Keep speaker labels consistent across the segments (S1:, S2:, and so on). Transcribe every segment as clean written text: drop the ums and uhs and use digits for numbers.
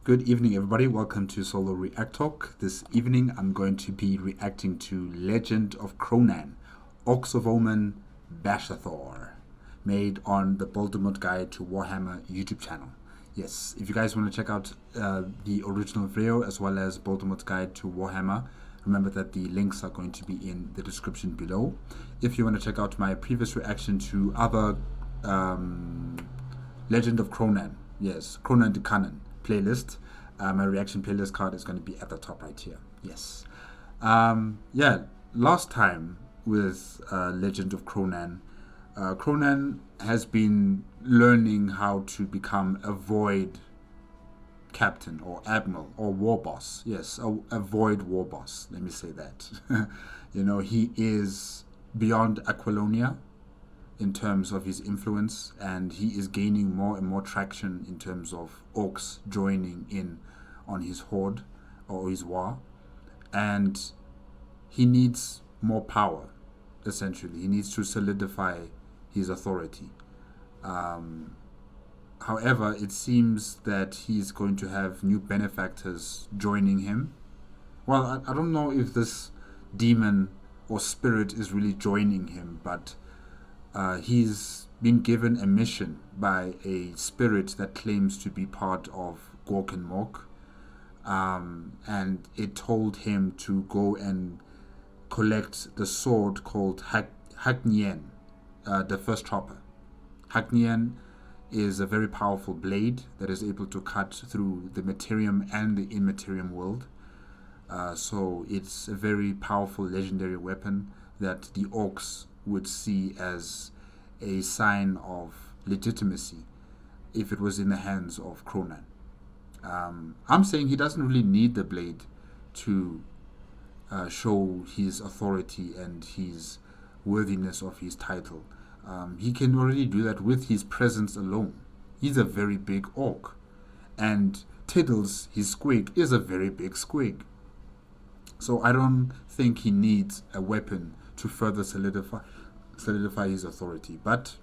S1: Good evening, everybody. Welcome to Solo ReacTalk. This evening, I'm going to be reacting to Legend of Kronan, Orks of Omen, Bashtorr, made on the Baldermort Guide to Warhammer YouTube channel. Yes, if you guys want to check out the original video as well as Baldermort's Guide to Warhammer, remember that the links are going to be in the description below. If you want to check out my previous reaction to other Legend of Kronan, yes, Kronan the Canon playlist, my reaction playlist card is going to be at the top right here. Yes. Last time with Legend of Kronan, Kronan has been learning how to become a void captain or admiral or war boss. Yes, a void war boss. Let me say that. He is beyond Aquilonia in terms of his influence, and he is gaining more and more traction in terms of orcs joining in on his horde or his war, and he needs more power. Essentially, he needs to solidify his authority. However, it seems that he's going to have new benefactors joining him. Well, I don't know if this demon or spirit is really joining him, but he's been given a mission by a spirit that claims to be part of Gorkenmork, and it told him to go and collect the sword called Haknien, the first chopper. Haknien is a very powerful blade that is able to cut through the materium and the immaterium world. So it's a very powerful legendary weapon that the orcs would see as a sign of legitimacy if it was in the hands of Kronan. I'm saying he doesn't really need the blade to show his authority and his worthiness of his title. He can already do that with his presence alone. He's a very big orc, and Tiddles, his squig, is a very big squig. So I don't think he needs a weapon to further solidify his authority. But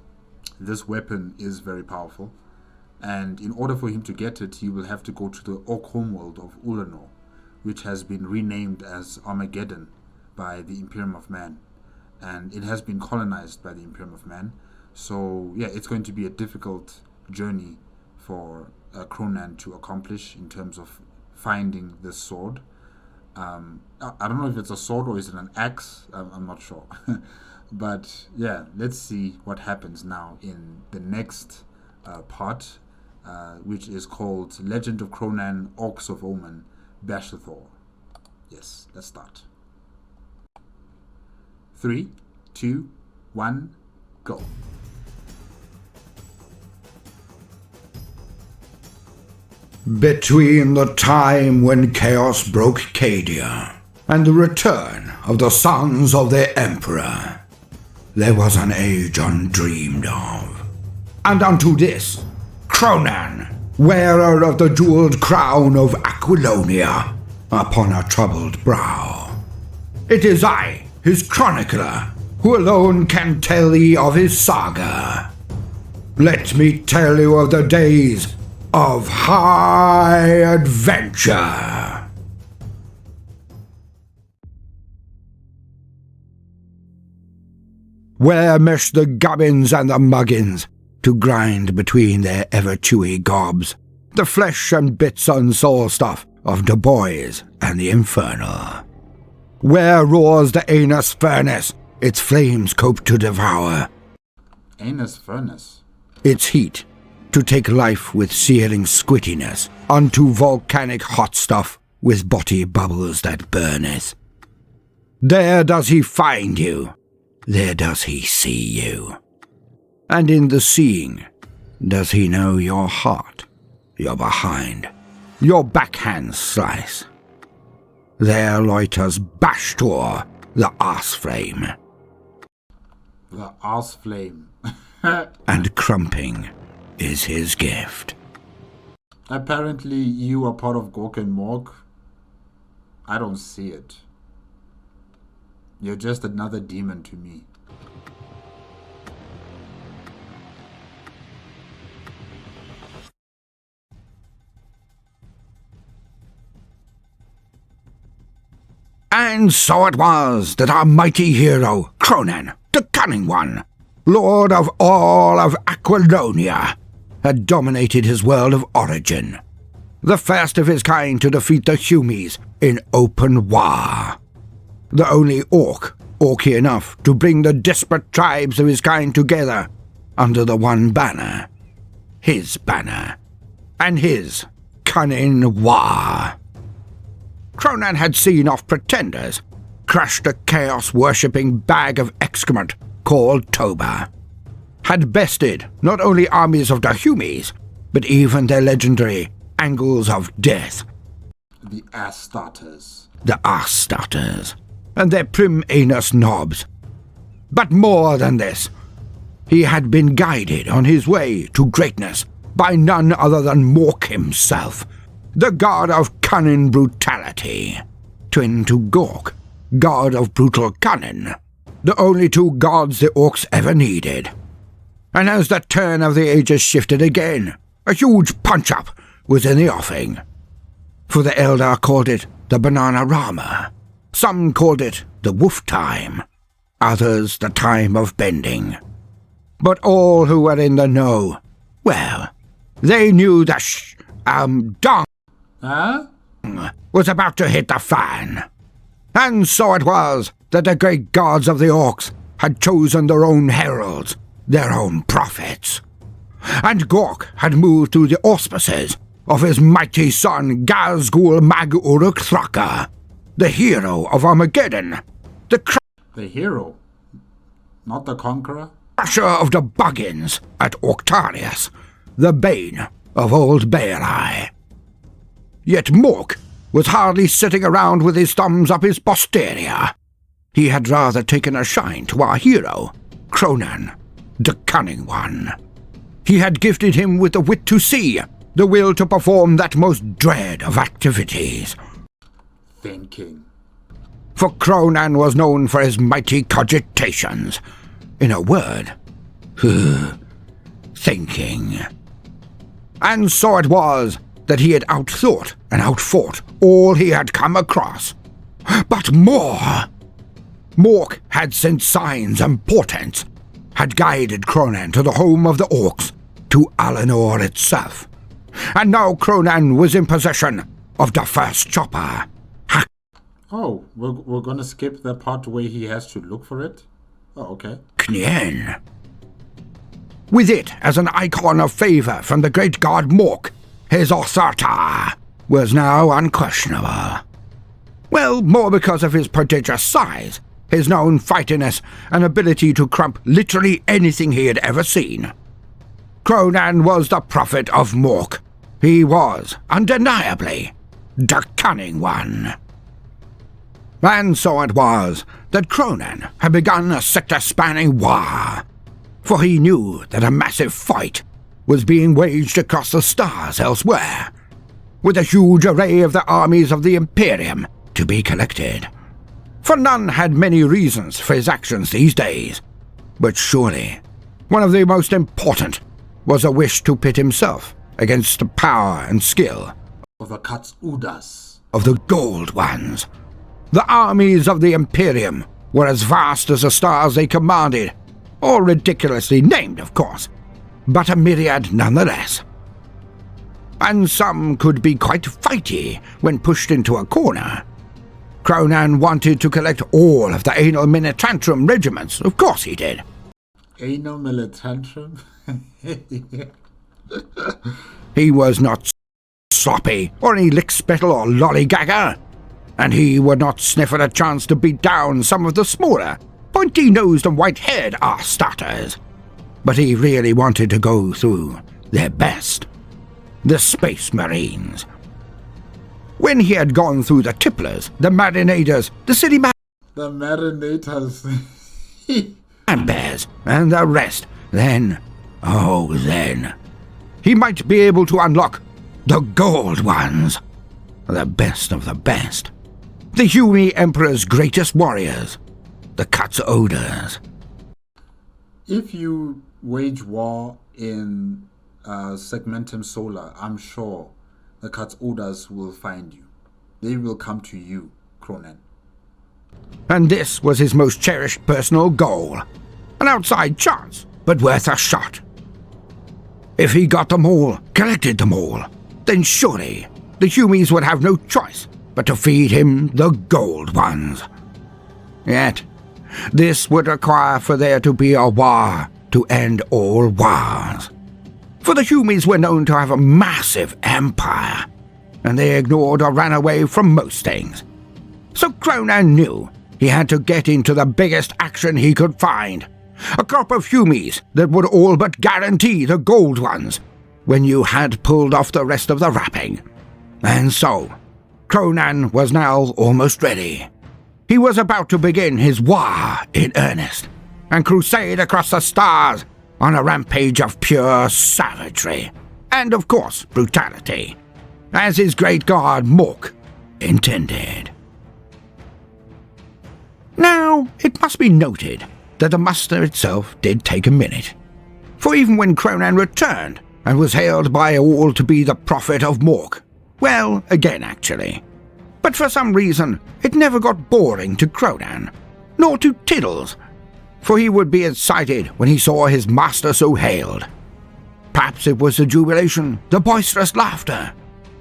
S1: this weapon is very powerful, and in order for him to get it, he will have to go to the orc homeworld of Ulanor, which has been renamed as Armageddon by the Imperium of Man, and it has been colonized by the Imperium of Man. So yeah, it's going to be a difficult journey for Kronan to accomplish in terms of finding this sword. I don't know if it's a sword or is it an axe. I'm not sure. But yeah, let's see what happens now in the next part, which is called Legend of Kronan, Orks of Omen, Bashtorr. Yes, let's start. 3, 2, 1, go.
S2: Between the time when chaos broke Cadia and the return of the sons of the Emperor, there was an age undreamed of. And unto this, Kronan, wearer of the jeweled crown of Aquilonia, upon a troubled brow. It is I, his chronicler, who alone can tell thee of his saga. Let me tell you of the days of high adventure. Where mesh the gubbins and the muggins to grind between their ever-chewy gobs the flesh and bits and soul stuff of the boys and the infernal. Where roars the anus furnace, its flames cope to devour.
S1: Anus furnace?
S2: Its heat to take life with searing squittiness unto volcanic hot stuff with body bubbles that burneth. There does he find you, there does he see you. And in the seeing, does he know your heart, your behind, your backhand slice? There loiters Bashtorr, the arse-flame.
S1: The arse-flame.
S2: And crumping is his gift.
S1: Apparently you are part of Gorkenmork. I don't see it. You're just another demon to me.
S2: And so it was that our mighty hero, Kronan, the Cunning One, lord of all of Aquilonia, had dominated his world of origin, the first of his kind to defeat the Humies in open war. The only orky enough to bring the disparate tribes of his kind together under the one banner, his banner, and his cunning war. Kronan had seen off pretenders, crushed a chaos-worshipping bag of excrement called Toba, had bested not only armies of the Humies, but even their legendary Angles of Death.
S1: The ass-starters.
S2: The ass-starters, and their prim-anus knobs. But more than this, he had been guided on his way to greatness by none other than Mork himself, the god of cunning brutality, twin to Gork, god of brutal cunning, the only two gods the Orks ever needed. And as the turn of the ages shifted again, a huge punch-up was in the offing. For the Eldar called it the Banana-Rama, some called it the Wolf Time, others the Time of Bending. But all who were in the know, well, they knew the dong was about to hit the fan. And so it was that the great gods of the Orks had chosen their own heralds, their own prophets. And Gork had moved through the auspices of his mighty son Gazgul Mag Uruk Thraka, the hero of Armageddon,
S1: the hero, not the conqueror.
S2: Crusher of the Buggins at Octarius, the bane of old Baelai. Yet Mork was hardly sitting around with his thumbs up his posterior. He had rather taken a shine to our hero, Kronan, the Cunning One. He had gifted him with the wit to see, the will to perform that most dread of activities.
S1: Thinking.
S2: For Kronan was known for his mighty cogitations. In a word, thinking. And so it was that he had outthought and outfought all he had come across. But more! Mork had sent signs and portents, had guided Kronan to the home of the Orks, to Alinor itself. And now Kronan was in possession of the first chopper.
S1: Oh, we're gonna skip the part where he has to look for it? Oh, okay.
S2: Knien. With it as an icon of favor from the great god Mork, his authority was now unquestionable. Well, more because of his prodigious size, his known fightiness, and ability to crump literally anything he had ever seen. Kronan was the prophet of Mork. He was, undeniably, the Cunning One. And so it was that Kronan had begun a sector-spanning war, for he knew that a massive fight was being waged across the stars elsewhere, with a huge array of the armies of the Imperium to be collected. For none had many reasons for his actions these days, but surely one of the most important was a wish to pit himself against the power and skill
S1: of the Katsudas,
S2: of the Gold Ones. The armies of the Imperium were as vast as the stars they commanded, all ridiculously named, of course, but a myriad nonetheless. And some could be quite fighty when pushed into a corner. Kronan wanted to collect all of the Anal Militantrum regiments, of course he did.
S1: Anal Militantrum?
S2: He was not sloppy, or any lickspittle or lollygagger, and he would not sniff at a chance to beat down some of the smaller, pointy-nosed and white-haired arse-starters. But he really wanted to go through their best, the Space Marines. When he had gone through the Tipplers, the Marinators, the City
S1: The Marinators.
S2: Bears, and the rest, then, he might be able to unlock the Gold Ones, the best of the best. The Humie Emperor's greatest warriors, the Katsuoders.
S1: If you wage war in Segmentum Solar, I'm sure the Katsuoders will find you. They will come to you, Kronan.
S2: And this was his most cherished personal goal. An outside chance, but worth a shot. If he got them all, collected them all, then surely the Humies would have no choice but to feed him the gold ones. Yet, this would require for there to be a war to end all wars. For the Humies were known to have a massive empire, and they ignored or ran away from most things. So Kronan knew he had to get into the biggest action he could find. A crop of Humies that would all but guarantee the gold ones when you had pulled off the rest of the wrapping. And so, Kronan was now almost ready. He was about to begin his war in earnest, and crusade across the stars on a rampage of pure savagery, and of course brutality, as his great god Mork intended. Now, it must be noted that the muster itself did take a minute, for even when Kronan returned and was hailed by all to be the prophet of Mork, well, again actually, but for some reason it never got boring to Kronan, nor to Tiddles, for he would be excited when he saw his master so hailed. Perhaps it was the jubilation, the boisterous laughter,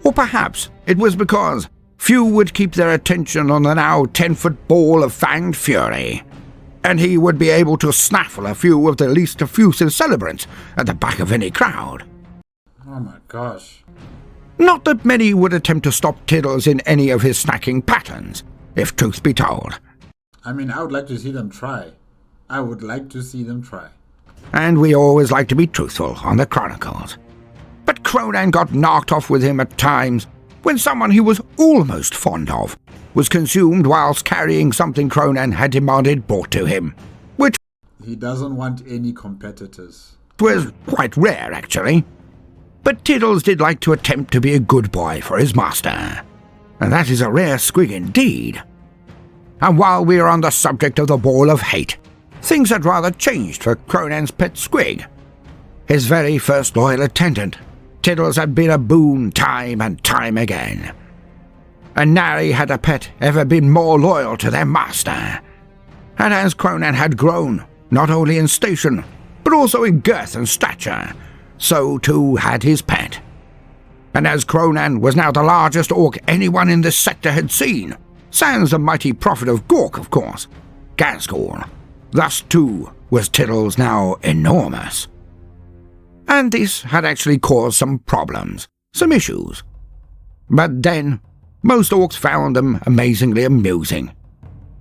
S2: or perhaps it was because few would keep their attention on the now 10-foot ball of fanged fury, and he would be able to snaffle a few of the least effusive celebrants at the back of any crowd.
S1: Oh my gosh.
S2: Not that many would attempt to stop Tiddles in any of his snacking patterns, if truth be told.
S1: I mean, I would like to see them try.
S2: And we always like to be truthful on the Chronicles. But Kronan got knocked off with him at times when someone he was almost fond of was consumed whilst carrying something Kronan had demanded brought to him, which
S1: he doesn't want any competitors.
S2: Was quite rare, actually. But Tiddles did like to attempt to be a good boy for his master, and that is a rare squig indeed. And while we are on the subject of the Ball of Hate, things had rather changed for Kronan's pet squig. His very first loyal attendant, Tiddles had been a boon time and time again. And nary had a pet ever been more loyal to their master. And as Kronan had grown, not only in station, but also in girth and stature, so too had his pet. And as Kronan was now the largest orc anyone in this sector had seen, sans the mighty prophet of Gork, of course, Gazgul, thus too was Tiddles now enormous. And this had actually caused some problems, some issues. But then, most orcs found them amazingly amusing.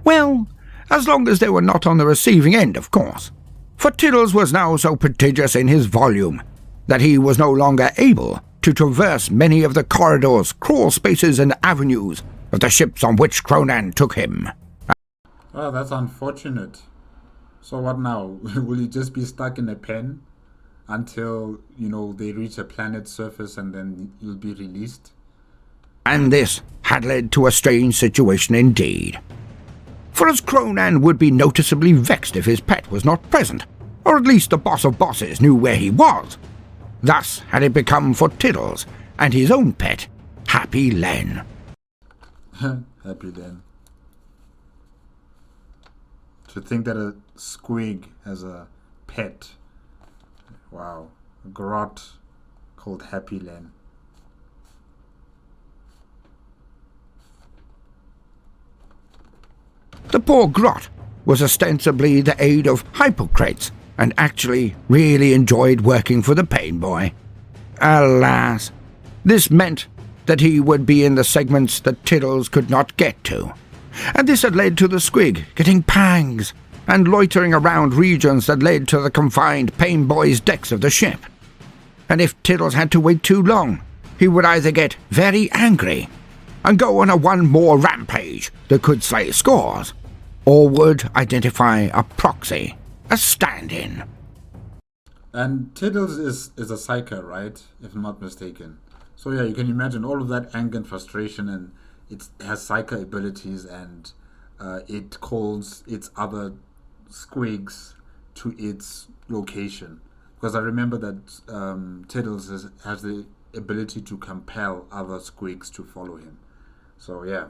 S2: Well, as long as they were not on the receiving end, of course. For Tiddles was now so prodigious in his volume that he was no longer able to traverse many of the corridors, crawl spaces, and avenues of the ships on which Kronan took him.
S1: Oh, that's unfortunate. So what now? Will he just be stuck in a pen until, they reach a planet's surface and then he'll be released?
S2: And this had led to a strange situation indeed. For as Kronan would be noticeably vexed if his pet was not present, or at least the boss of bosses knew where he was. Thus had it become for Tiddles and his own pet, Happy Len.
S1: Happy Len. To think that a squig has a pet. Wow. A grot called Happy Len.
S2: The poor grot was ostensibly the aid of Hippocrates, and actually really enjoyed working for the Pain Boy. Alas, this meant that he would be in the segments that Tiddles could not get to, and this had led to the squig getting pangs and loitering around regions that led to the confined Pain Boy's decks of the ship. And if Tiddles had to wait too long, he would either get very angry and go on a one more rampage that could slay scores, or would identify a proxy, a stand-in.
S1: And Tiddles is a psyker, right? If I'm not mistaken. So yeah, you can imagine all of that anger and frustration, and it has psyker abilities, and it calls its other squigs to its location. Because I remember that Tiddles has the ability to compel other squigs to follow him. So yeah,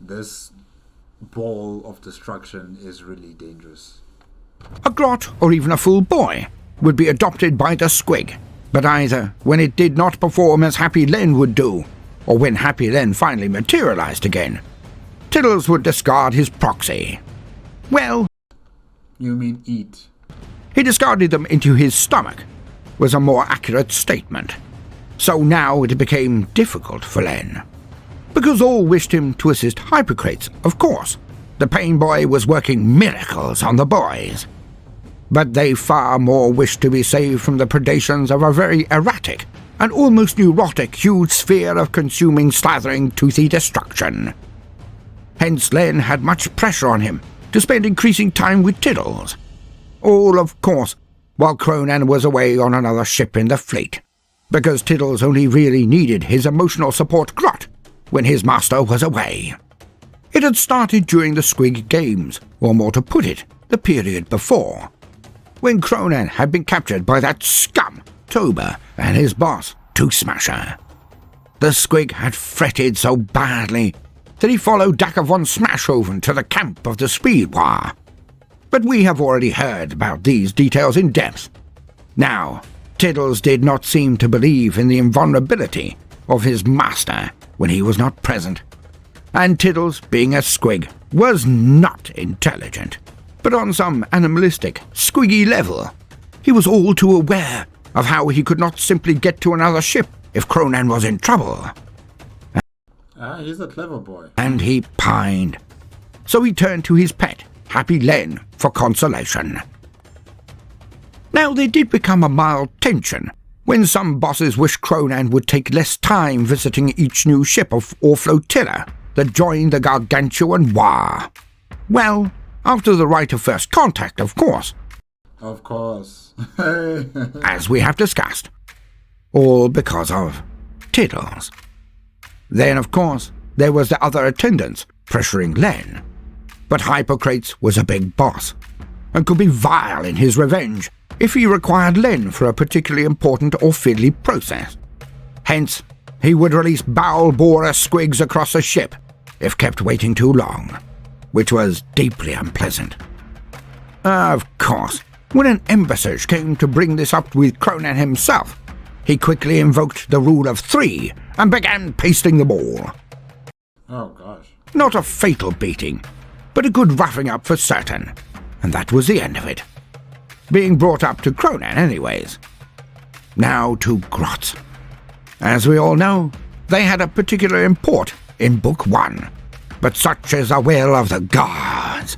S1: this ball of destruction is really dangerous.
S2: A grot, or even a full boy, would be adopted by the squig, but either when it did not perform as Happy Len would do, or when Happy Len finally materialized again, Tiddles would discard his proxy. Well,
S1: You mean eat?
S2: he discarded them into his stomach, was a more accurate statement. So now it became difficult for Len. Because all wished him to assist Hypocrates, of course. The Pain Boy was working miracles on the boys. But they far more wished to be saved from the predations of a very erratic and almost neurotic huge sphere of consuming, slathering, toothy destruction. Hence Len had much pressure on him to spend increasing time with Tiddles. All, of course, while Kronan was away on another ship in the fleet, because Tiddles only really needed his emotional support grot when his master was away. It had started during the Squig Games, or more to put it, the period before, when Kronan had been captured by that scum, Tober, and his boss, Two Smasher. The Squig had fretted so badly that he followed Dacker von Smashhoven to the camp of the Speedwar. But we have already heard about these details in depth. Now, Tiddles did not seem to believe in the invulnerability of his master when he was not present. And Tiddles, being a squig, was not intelligent, but on some animalistic, squiggy level. He was all too aware of how he could not simply get to another ship if Kronan was in trouble.
S1: He's a clever boy.
S2: And he pined. So he turned to his pet, Happy Len, for consolation. Now there did become a mild tension when some bosses wished Kronan would take less time visiting each new ship or flotilla that joined the gargantuan war. Well, after the right of first contact, of course.
S1: Of course.
S2: As we have discussed. All because of Tiddles. Then, of course, there was the other attendants pressuring Len. But Hippocrates was a big boss, and could be vile in his revenge if he required Len for a particularly important or fiddly process. Hence, he would release bowel-borer squigs across a ship if kept waiting too long, which was deeply unpleasant. Of course, when an embassage came to bring this up with Kronan himself, he quickly invoked the rule of 3 and began pasting them all.
S1: Oh gosh.
S2: Not a fatal beating, but a good roughing up for certain, and that was the end of it. Being brought up to Kronan anyways. Now to grots. As we all know, they had a particular import in Book 1, but such is the will of the gods.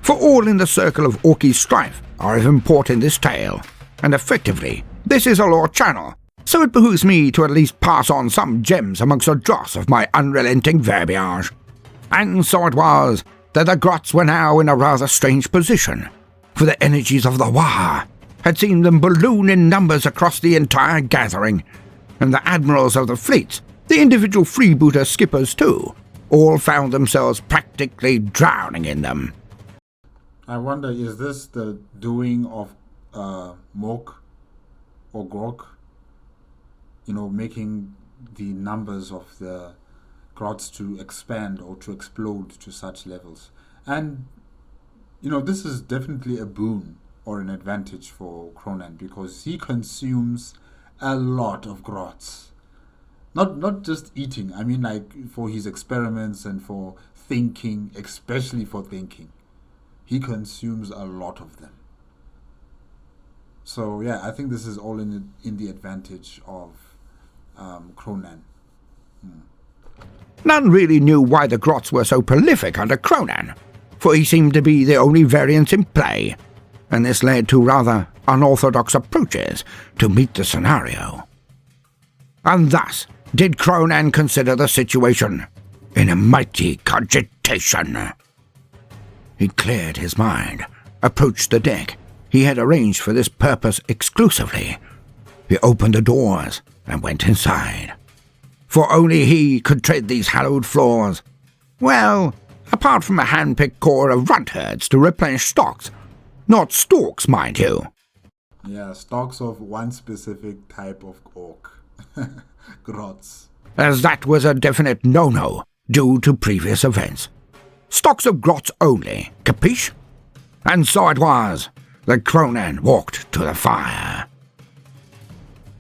S2: For all in the circle of Orky strife are of import in this tale, and effectively, this is a lore channel, so it behooves me to at least pass on some gems amongst the dross of my unrelenting verbiage. And so it was that the grots were now in a rather strange position, for the energies of the war had seen them balloon in numbers across the entire gathering, and the admirals of the fleets, the individual freebooter skippers too, all found themselves practically drowning in them.
S1: I wonder, is this the doing of Mork or Grok? You know, making the numbers of the grots to expand or to explode to such levels. And, you know, this is definitely a boon or an advantage for Kronan, because he consumes a lot of grots. Not just eating, I mean like for his experiments and for thinking, especially for thinking. He consumes a lot of them. So yeah, I think this is all in the advantage of Kronan.
S2: None really knew why the grots were so prolific under Kronan, for he seemed to be the only variant in play, and this led to rather unorthodox approaches to meet the scenario. And thus did Kronan consider the situation in a mighty cogitation. He cleared his mind, approached the deck he had arranged for this purpose exclusively. He opened the doors and went inside. For only he could tread these hallowed floors. Well, apart from a hand-picked corps of runt herds to replenish stocks. Not stalks, mind you.
S1: Yeah, stocks of one specific type of orc. Grots.
S2: As that was a definite no-no due to previous events. Stocks of grots only, capiche? And so it was that Kronan walked to the fire.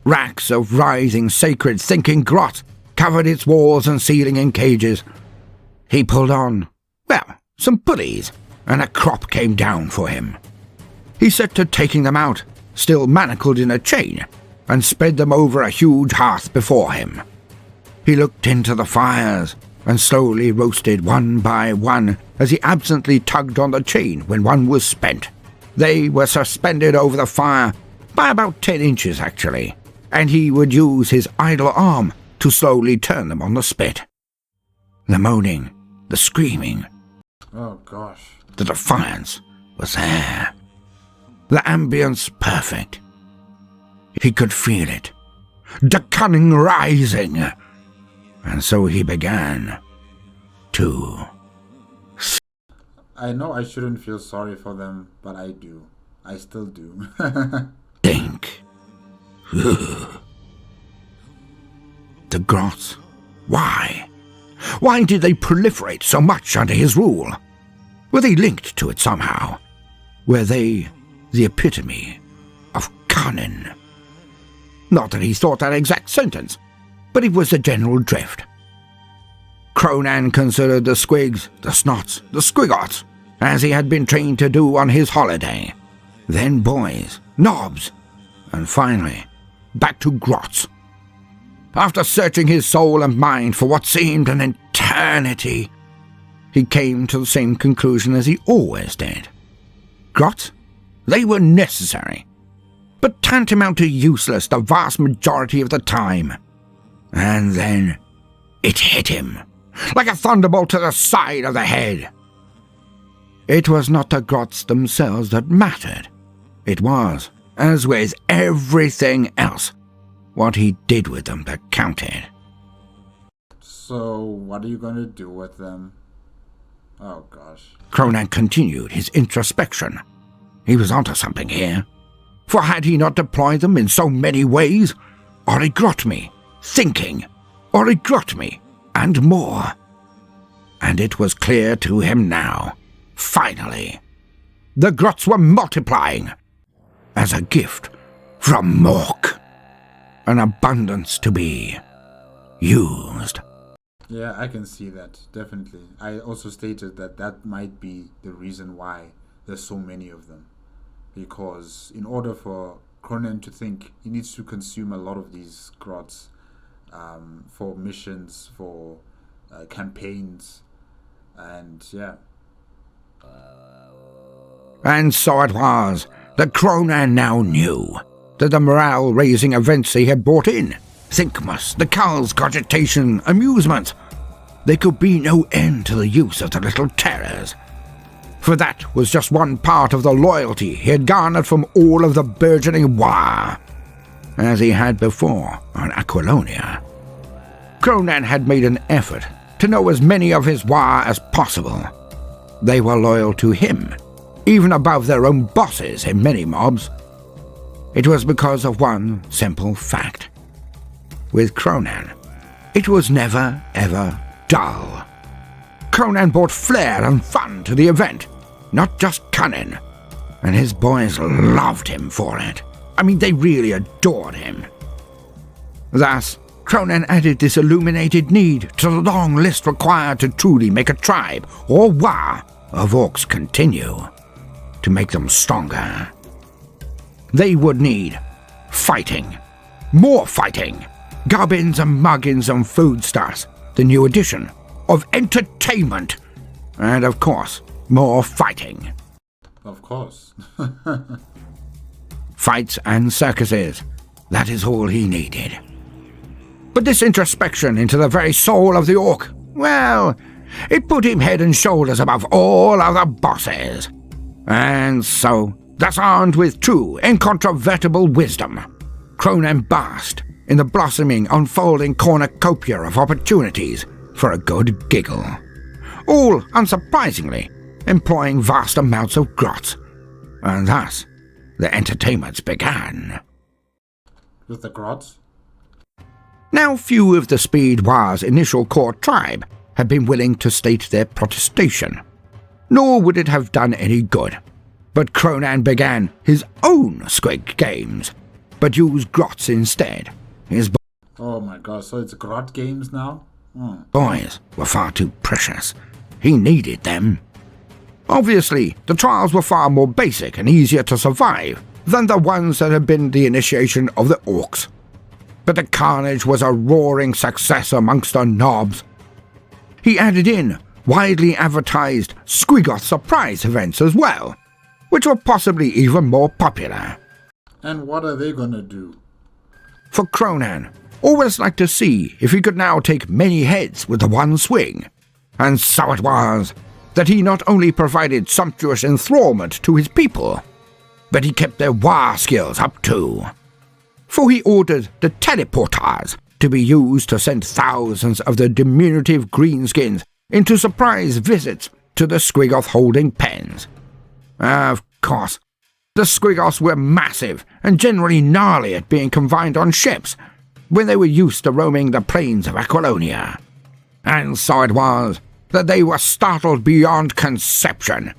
S2: Racks of writhing, sacred, thinking grot covered its walls and ceiling in cages. He pulled on, some pulleys, and a crop came down for him. He set to taking them out, still manacled in a chain, and spread them over a huge hearth before him. He looked into the fires and slowly roasted one by one as he absently tugged on the chain when one was spent. They were suspended over the fire by about 10 inches, actually, and he would use his idle arm to slowly turn them on the spit. The moaning, the screaming,
S1: oh gosh,
S2: the defiance was there. The ambience perfect. He could feel it, the cunning rising, and so he began to...
S1: I know I shouldn't feel sorry for them, but I do. I still do.
S2: think. The grots. Why? Why did they proliferate so much under his rule? Were they linked to it somehow? Were they the epitome of cunning? Not that he thought that exact sentence, but it was the general drift. Kronan considered the squigs, the snots, the squiggots, as he had been trained to do on his holiday. Then boys, knobs, and finally, back to grots. After searching his soul and mind for what seemed an eternity, he came to the same conclusion as he always did. Grots? They were necessary, but tantamount to useless the vast majority of the time. And then it hit him, like a thunderbolt to the side of the head. It was not the grots themselves that mattered. It was, as with everything else, what he did with them that counted.
S1: So, what are you going to do with them? Oh gosh.
S2: Kronan continued his introspection. He was onto something here. For had he not deployed them in so many ways? Origotmi, thinking, origotmi, and more. And it was clear to him now, finally. The grots were multiplying, as a gift from Mork. An abundance to be used.
S1: Yeah, I can see that, definitely. I also stated that that might be the reason why there's so many of them. Because in order for Kronan to think, he needs to consume a lot of these grots for missions, for campaigns, and yeah.
S2: And so it was that Kronan now knew that the morale-raising events he had brought in, Thinkmas, the Culls, cogitation, amusement, there could be no end to the use of the little terrors. For that was just one part of the loyalty he had garnered from all of the burgeoning war, as he had before on Aquilonia. Kronan had made an effort to know as many of his war as possible. They were loyal to him, even above their own bosses in many mobs. It was because of one simple fact. With Kronan, it was never, ever dull. Kronan brought flair and fun to the event, not just cunning, and his boys loved him for it. I mean, they really adored him. Thus, Kronan added this illuminated need to the long list required to truly make a tribe, or war, of orcs continue, to make them stronger. They would need fighting, more fighting, gubbins and muggins and food stuffs, the new addition of entertainment, and of course, more fighting.
S1: Of course.
S2: Fights and circuses, that is all he needed. But this introspection into the very soul of the orc, well, it put him head and shoulders above all other bosses. And so, thus armed with true, incontrovertible wisdom, Kronan basked in the blossoming, unfolding cornucopia of opportunities for a good giggle. All, unsurprisingly, employing vast amounts of grots. And thus, the entertainments began.
S1: With the grots?
S2: Now few of the Speed War's initial core tribe had been willing to state their protestation. Nor would it have done any good. But Kronan began his own Squig games, but used grots instead. His
S1: Oh my god, so it's grot games now?
S2: boys were far too precious. He needed them. Obviously, the trials were far more basic and easier to survive than the ones that had been the initiation of the orcs. But the carnage was a roaring success amongst the knobs. He added in widely advertised Squiggoth surprise events as well, which were possibly even more popular.
S1: And what are they gonna do?
S2: For Kronan always liked to see if he could now take many heads with the one swing, and so it was that he not only provided sumptuous enthrallment to his people, but he kept their war skills up too. For he ordered the teleporters to be used to send thousands of the diminutive greenskins into surprise visits to the Squiggoth holding pens. Of course, the Squiggoths were massive and generally gnarly at being confined on ships when they were used to roaming the plains of Aquilonia. And so it was that they were startled beyond conception.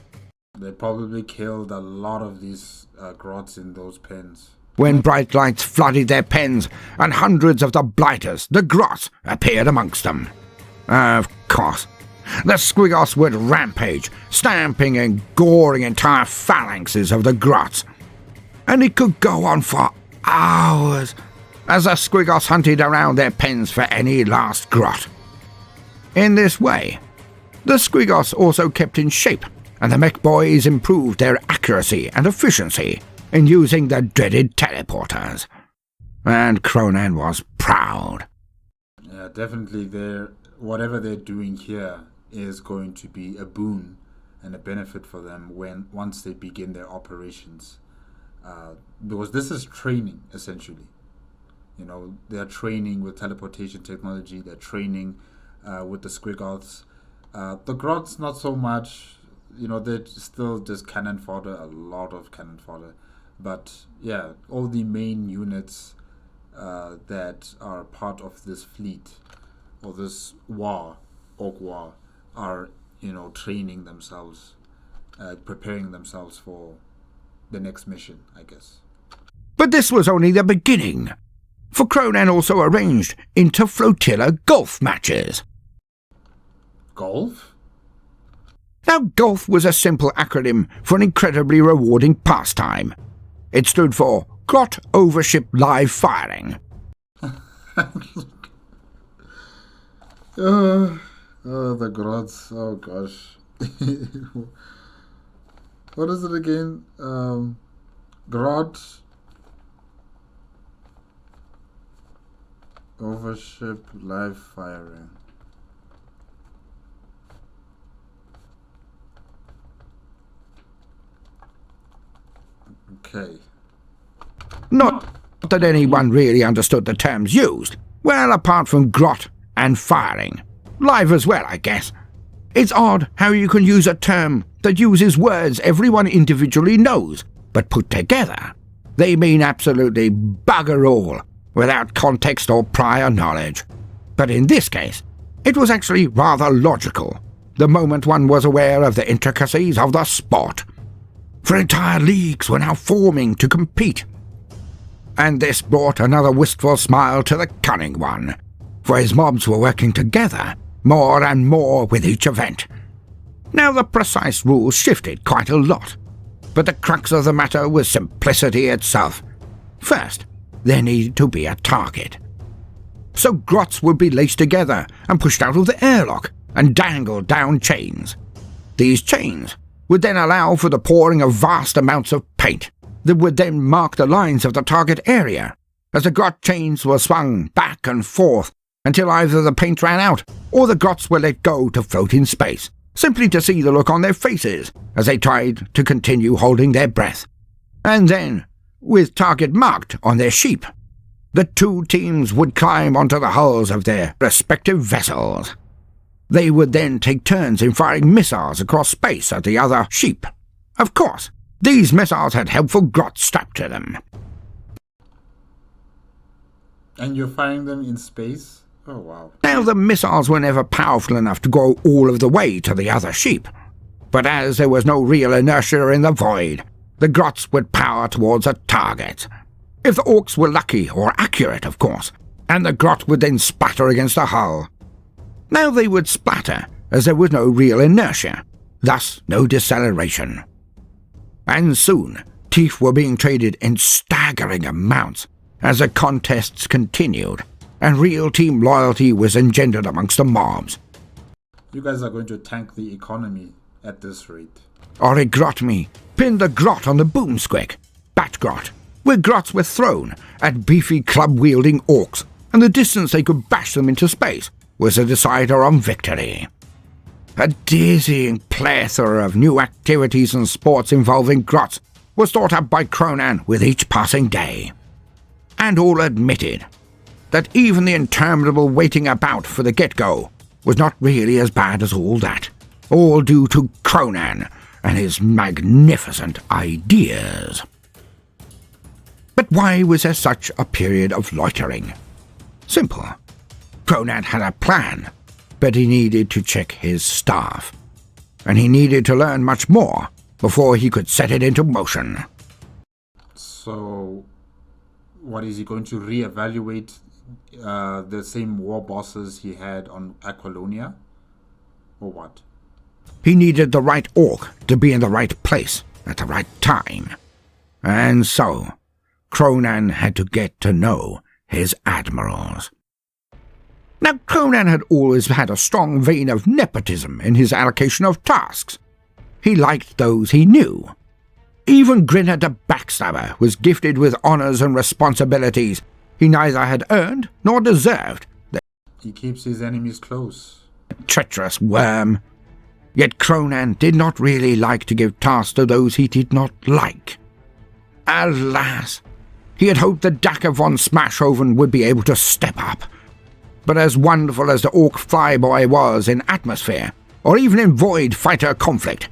S1: They probably killed a lot of these grots in those pens.
S2: When bright lights flooded their pens and hundreds of the blighters, the grots, appeared amongst them. Of course, the Squiggoths would rampage, stamping and goring entire phalanxes of the grots. And it could go on for hours as the Squiggoths hunted around their pens for any last grot. In this way, the Squiggoths also kept in shape, and the mech boys improved their accuracy and efficiency in using the dreaded teleporters. And Kronan was proud.
S1: Yeah, definitely whatever they're doing here is going to be a boon and a benefit for them once they begin their operations. Because this is training, essentially. You know, they're training with teleportation technology, they're training with the Squiggoths. The grots, not so much. You know, they're still just cannon fodder, a lot of cannon fodder. But yeah, all the main units that are part of this fleet or this orc war, are, you know, training themselves, preparing themselves for the next mission, I guess.
S2: But this was only the beginning, for Kronan also arranged inter-flotilla golf matches.
S1: Golf?
S2: Now, golf was a simple acronym for an incredibly rewarding pastime. It stood for Grot Overship Live Firing.
S1: Oh, the grots. Oh, gosh. What is it again? Grot Overship Live Firing. Okay.
S2: Not that anyone really understood the terms used. Well, apart from grot and firing. Live as well, I guess. It's odd how you can use a term that uses words everyone individually knows, but put together, they mean absolutely bugger all, without context or prior knowledge. But in this case, it was actually rather logical, the moment one was aware of the intricacies of the sport. For entire leagues were now forming to compete. And this brought another wistful smile to the cunning one, for his mobs were working together more and more with each event. Now the precise rules shifted quite a lot, but the crux of the matter was simplicity itself. First, there needed to be a target. So grots would be laced together and pushed out of the airlock and dangled down chains. These chains would then allow for the pouring of vast amounts of paint that would then mark the lines of the target area, as the grot chains were swung back and forth until either the paint ran out or the grots were let go to float in space, simply to see the look on their faces as they tried to continue holding their breath. And then, with target marked on their sheep, the two teams would climb onto the hulls of their respective vessels. They would then take turns in firing missiles across space at the other sheep. Of course, these missiles had helpful grots strapped to them.
S1: And you're firing them in space? Oh, wow.
S2: Now, the missiles were never powerful enough to go all of the way to the other sheep. But as there was no real inertia in the void, the grots would power towards a target. If the orcs were lucky or accurate, of course, and the grot would then splatter against the hull. Now they would splatter, as there was no real inertia, thus no deceleration. And soon, teeth were being traded in staggering amounts as the contests continued, and real team loyalty was engendered amongst the mobs.
S1: You guys are going to tank the economy at this rate.
S2: Origrotmi pinned the grot on the boomsquick, Bat Grot, where grots were thrown at beefy club-wielding orcs, and the distance they could bash them into space was a decider on victory. A dizzying plethora of new activities and sports involving grots was thought up by Kronan with each passing day. And all admitted that even the interminable waiting about for the get-go was not really as bad as all that, all due to Kronan and his magnificent ideas. But why was there such a period of loitering? Simple. Kronan had a plan, but he needed to check his staff, and he needed to learn much more before he could set it into motion.
S1: So, what is he going to reevaluate the same war bosses he had on Aquilonia? Or what?
S2: He needed the right orc to be in the right place at the right time. And so, Kronan had to get to know his admirals. Now, Kronan had always had a strong vein of nepotism in his allocation of tasks. He liked those he knew. Even Grinner the Backstabber was gifted with honours and responsibilities he neither had earned nor deserved.
S1: He keeps his enemies close.
S2: Treacherous worm. Yet Kronan did not really like to give tasks to those he did not like. Alas, he had hoped that Daka von Smashoven would be able to step up. But as wonderful as the Orc flyboy was in atmosphere, or even in void fighter conflict,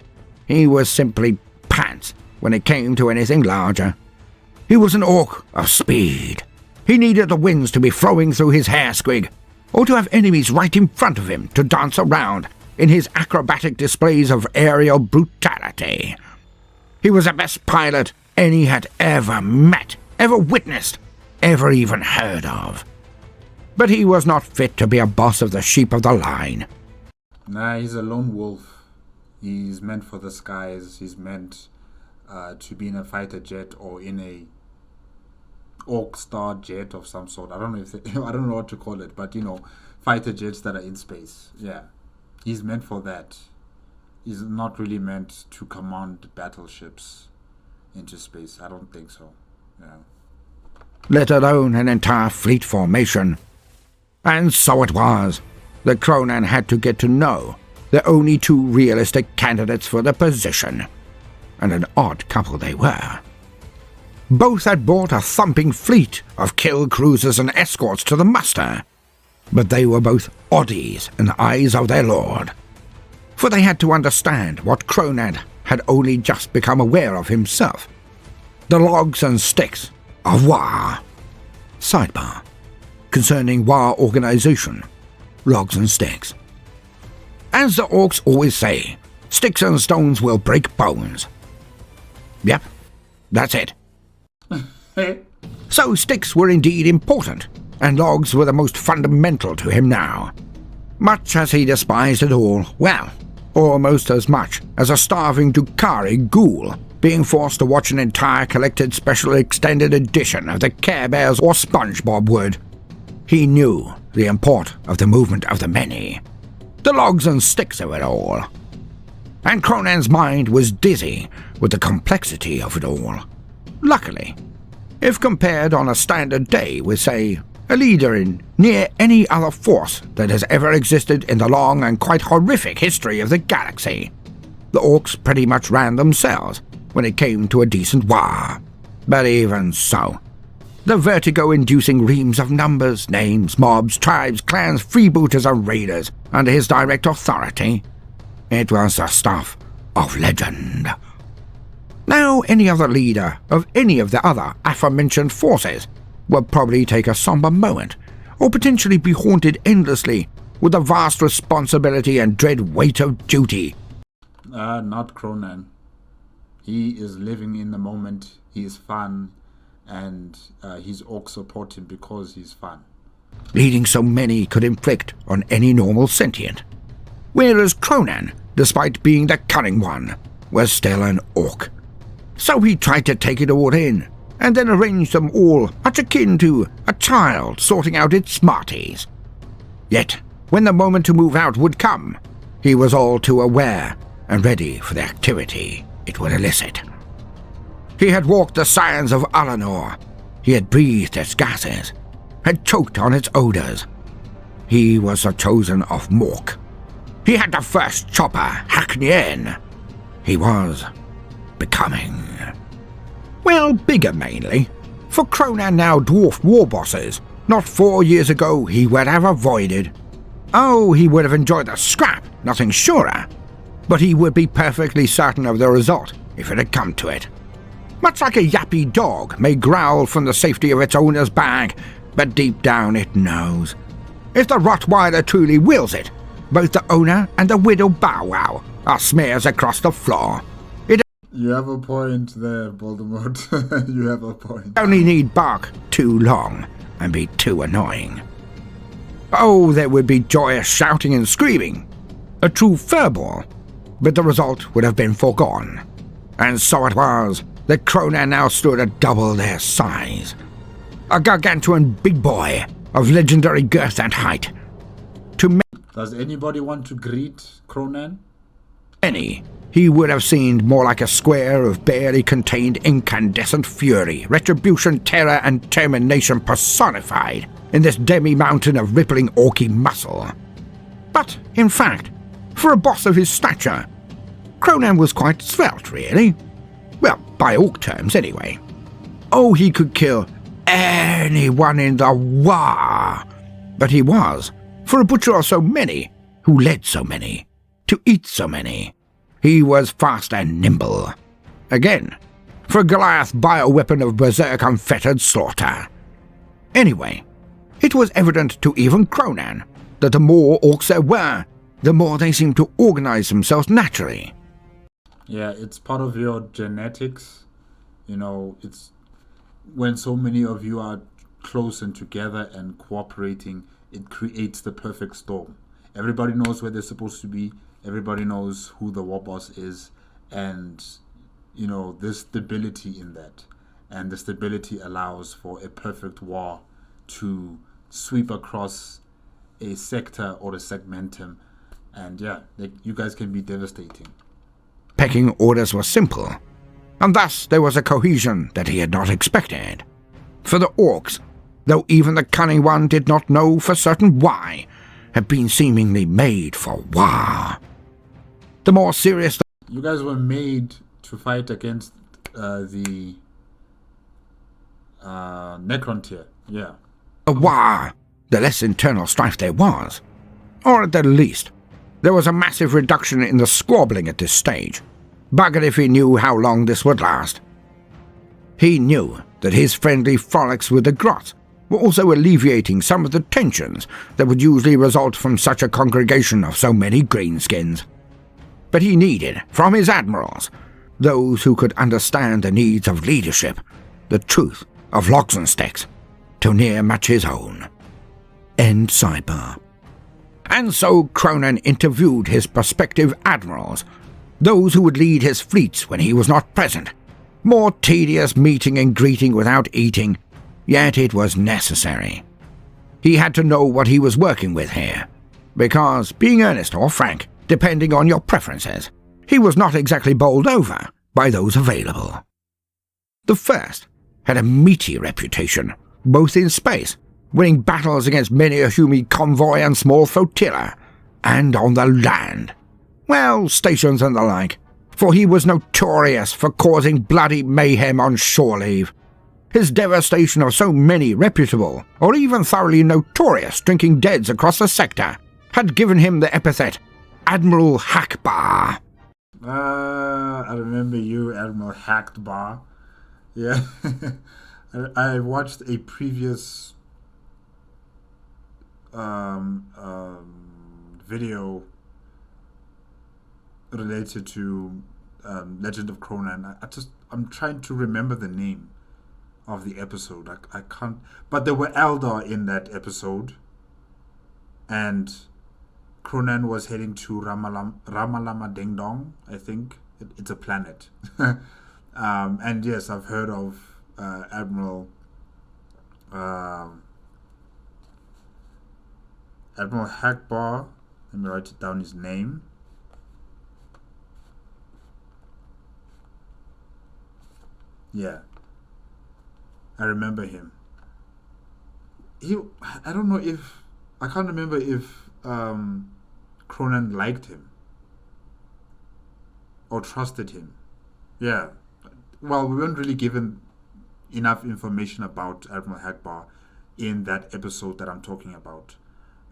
S2: he was simply pants when it came to anything larger. He was an Orc of speed. He needed the winds to be flowing through his hair squig, or to have enemies right in front of him to dance around in his acrobatic displays of aerial brutality. He was the best pilot any had ever met, ever witnessed, ever even heard of. But he was not fit to be a boss of the sheep of the line.
S1: Nah, he's a lone wolf. He's meant for the skies. He's meant to be in a fighter jet or in a Orc Star jet of some sort. I don't know what to call it, but fighter jets that are in space. Yeah, he's meant for that. He's not really meant to command battleships into space. I don't think so. Yeah.
S2: Let alone an entire fleet formation. And so it was that Kronan had to get to know the only two realistic candidates for the position, and an odd couple they were. Both had brought a thumping fleet of kill cruisers and escorts to the muster, but they were both oddies in the eyes of their lord, for they had to understand what Kronan had only just become aware of himself: the logs and sticks of war. Sidebar. Concerning war organization, logs and sticks. As the orcs always say, sticks and stones will break bones. Yep, that's it. So sticks were indeed important, and logs were the most fundamental to him now. Much as he despised it all, well, almost as much as a starving Dukari ghoul being forced to watch an entire collected special extended edition of the Care Bears or SpongeBob would. He knew the import of the movement of the many, the logs and sticks of it all. And Kronan's mind was dizzy with the complexity of it all. Luckily, if compared on a standard day with, say, a leader in near any other force that has ever existed in the long and quite horrific history of the galaxy, the orcs pretty much ran themselves when it came to a decent war. But even so, the vertigo-inducing reams of numbers, names, mobs, tribes, clans, freebooters and raiders under his direct authority, it was the stuff of legend. Now, any other leader of any of the other aforementioned forces would probably take a somber moment or potentially be haunted endlessly with the vast responsibility and dread weight of duty.
S1: Not Kronan. He is living in the moment, he is fun, and his orcs support him because he's fun.
S2: Leading so many could inflict on any normal sentient. Whereas Kronan, despite being the cunning one, was still an orc. So he tried to take it all in, and then arranged them all much akin to a child sorting out its smarties. Yet, when the moment to move out would come, he was all too aware and ready for the activity it would elicit. He had walked the sands of Alanor. He had breathed its gases, had choked on its odors. He was the chosen of Mork. He had the first chopper Hackney in. He was becoming. Well, bigger mainly. For Kronan now dwarfed war bosses, not 4 years ago he would have avoided. Oh, he would have enjoyed the scrap, nothing surer. But he would be perfectly certain of the result if it had come to it. Much like a yappy dog may growl from the safety of its owner's bag, but deep down it knows. If the Rottweiler truly wills it, both the owner and the widow Bow Wow are smears across the floor.
S1: You have a point there, Baldermort. You have a point.
S2: Only need bark too long and be too annoying. Oh, there would be joyous shouting and screaming. A true furball. But the result would have been foregone. And so it was that Kronan now stood at double their size. A gargantuan big boy of legendary girth and height.
S1: Does anybody want to greet Kronan?
S2: Many, he would have seemed more like a square of barely contained incandescent fury, retribution, terror, and determination personified in this demi-mountain of rippling orky muscle. But, in fact, for a boss of his stature, Kronan was quite svelte, really. Well, by orc terms, anyway. Oh, he could kill anyone in the war. But he was, for a butcher of so many, who led so many, to eat so many, he was fast and nimble. Again, for Goliath bioweapon of berserk unfettered slaughter. Anyway, it was evident to even Kronan that the more orcs there were, the more they seemed to organize themselves naturally.
S1: Yeah, it's part of your genetics. You know, it's when so many of you are close and together and cooperating, it creates the perfect storm. Everybody knows where they're supposed to be. Everybody knows who the war boss is. And, you know, there's stability in that. And the stability allows for a perfect war to sweep across a sector or a segmentum. And yeah, you guys can be devastating.
S2: Pecking orders were simple, and thus there was a cohesion that he had not expected. For the orcs, though even the cunning one did not know for certain why, had been seemingly made for war. The more serious...
S1: You guys were made to fight against the Necrontyr, yeah.
S2: The war, the less internal strife there was. Or at the least, there was a massive reduction in the squabbling at this stage. Buggered if he knew how long this would last. He knew that his friendly frolics with the Grots were also alleviating some of the tensions that would usually result from such a congregation of so many greenskins. But he needed, from his admirals, those who could understand the needs of leadership, the truth of logs and sticks, to near match his own. End sidebar. And so Kronan interviewed his prospective admirals, those who would lead his fleets when he was not present. More tedious meeting and greeting without eating, yet it was necessary. He had to know what he was working with here, because, being earnest or frank, depending on your preferences, he was not exactly bowled over by those available. The first had a meaty reputation, both in space, winning battles against many a Hume convoy and small flotilla, and on the land. Well, stations and the like, for he was notorious for causing bloody mayhem on shore leave. His devastation of so many reputable, or even thoroughly notorious drinking deads across the sector, had given him the epithet Admiral Hackbar.
S1: I remember you, Admiral Hackbar. Yeah. I watched a previous video related to Legend of Kronan. I'm trying to remember the name of the episode. I can't. But there were Eldar in that episode, and Kronan was heading to Ramalama Ding Dong. I think it's a planet. And yes, I've heard of Admiral Hackbar. Let me write it down. His name. Yeah, I remember him. I don't know if I can't remember if Kronan liked him or trusted him. Yeah, well, we weren't really given enough information about Admiral Hackbar in that episode that I'm talking about,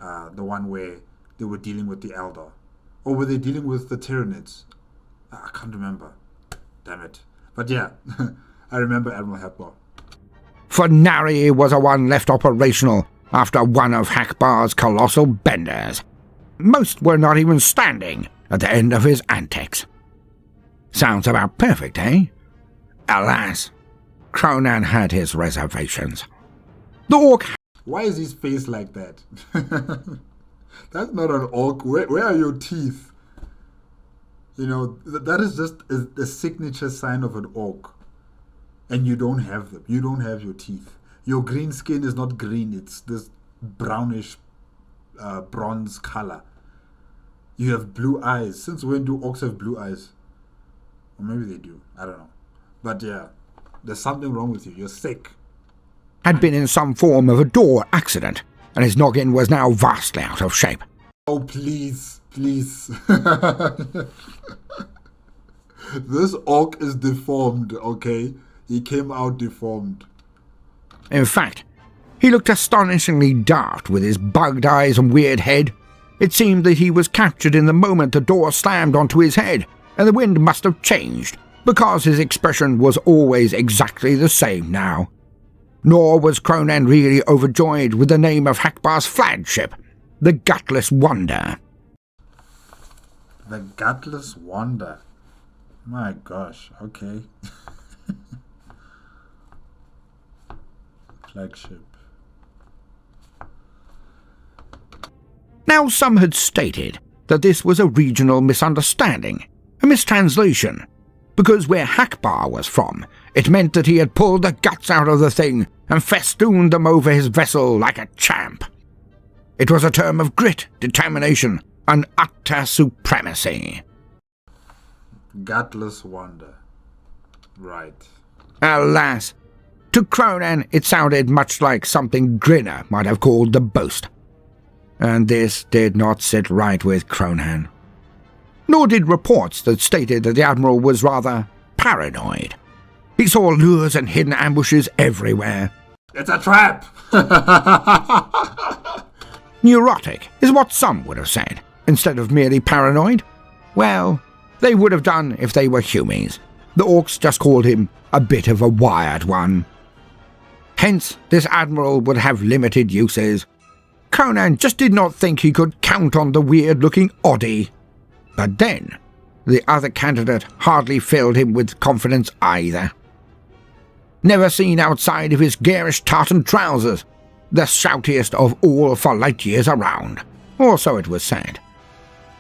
S1: the one where they were dealing with the Eldar, or were they dealing with the Tyranids? I can't remember. Damn it. But yeah, I remember Admiral Hackbar.
S2: For Nari was a one left operational after one of Hackbar's colossal benders. Most were not even standing at the end of his antics. Sounds about perfect, eh? Alas, Kronan had his reservations. The orc...
S1: Why is his face like that? That's not an orc. Where are your teeth? You know, that is just the signature sign of an orc. And you don't have them. You don't have your teeth. Your green skin is not green. It's this brownish bronze color. You have blue eyes. Since when do orcs have blue eyes? Or maybe they do. I don't know. But yeah, there's something wrong with you. You're sick.
S2: Had been in some form of a door accident, and his noggin was now vastly out of shape.
S1: Oh, please. Please. This orc is deformed, okay? He came out deformed.
S2: In fact, he looked astonishingly daft with his bugged eyes and weird head. It seemed that he was captured in the moment the door slammed onto his head, and the wind must have changed, because his expression was always exactly the same now. Nor was Kronan really overjoyed with the name of Hackbar's flagship, the Gutless Wonder.
S1: The Gutless Wonder. My gosh, okay. Flagship.
S2: Now some had stated that this was a regional misunderstanding, a mistranslation, because where Hackbar was from, it meant that he had pulled the guts out of the thing and festooned them over his vessel like a champ. It was a term of grit, determination, and utter supremacy.
S1: Gutless Wonder. Right.
S2: Alas, to Kronan it sounded much like something Grinner might have called the boast. And this did not sit right with Kronan. Nor did reports that stated that the Admiral was rather paranoid. He saw lures and hidden ambushes everywhere.
S1: It's a trap!
S2: Neurotic is what some would have said, instead of merely paranoid. Well, they would have done if they were humies. The orcs just called him a bit of a wired one. Hence, this Admiral would have limited uses. Kronan just did not think he could count on the weird-looking oddie. But then, the other candidate hardly filled him with confidence either. Never seen outside of his garish tartan trousers, the shoutiest of all for light years around, or so it was said.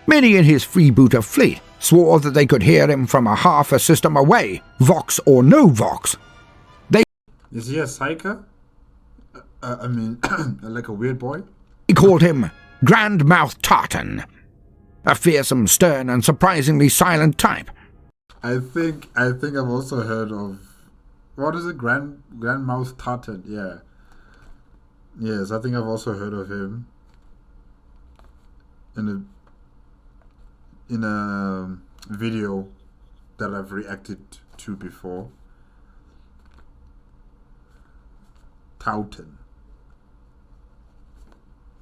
S2: Many in his freebooter fleet swore that they could hear him from a half a system away, vox or no vox.
S1: Is he a psyker? I mean, like a weird boy?
S2: He called him Grand-Mouth Tartan, a fearsome, stern, and surprisingly silent type.
S1: I think I've also heard of, what is it, Grand-Mouth Tartan? Yeah. Yes, I think I've also heard of him in a video that I've reacted to before. Tautan.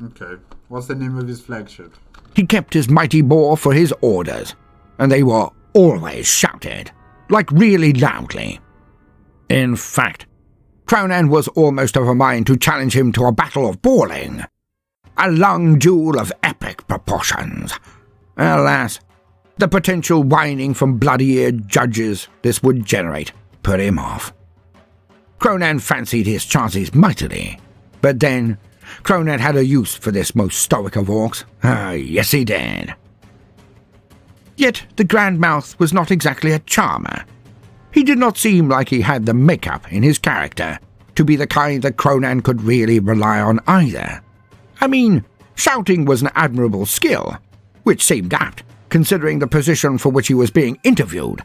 S1: Okay. What's the name of his flagship?
S2: He kept his mighty boar for his orders, and they were always shouted, like really loudly. In fact, Kronan was almost of a mind to challenge him to a battle of bawling. a long duel of epic proportions. Alas, the potential whining from bloody-eared judges this would generate put him off. Kronan fancied his chances mightily, but then Kronan had a use for this most stoic of orcs. Yes he did. Yet the Grandmouth was not exactly a charmer. He did not seem like he had the makeup in his character to be the kind that Kronan could really rely on either. I mean, shouting was an admirable skill, which seemed apt, considering the position for which he was being interviewed.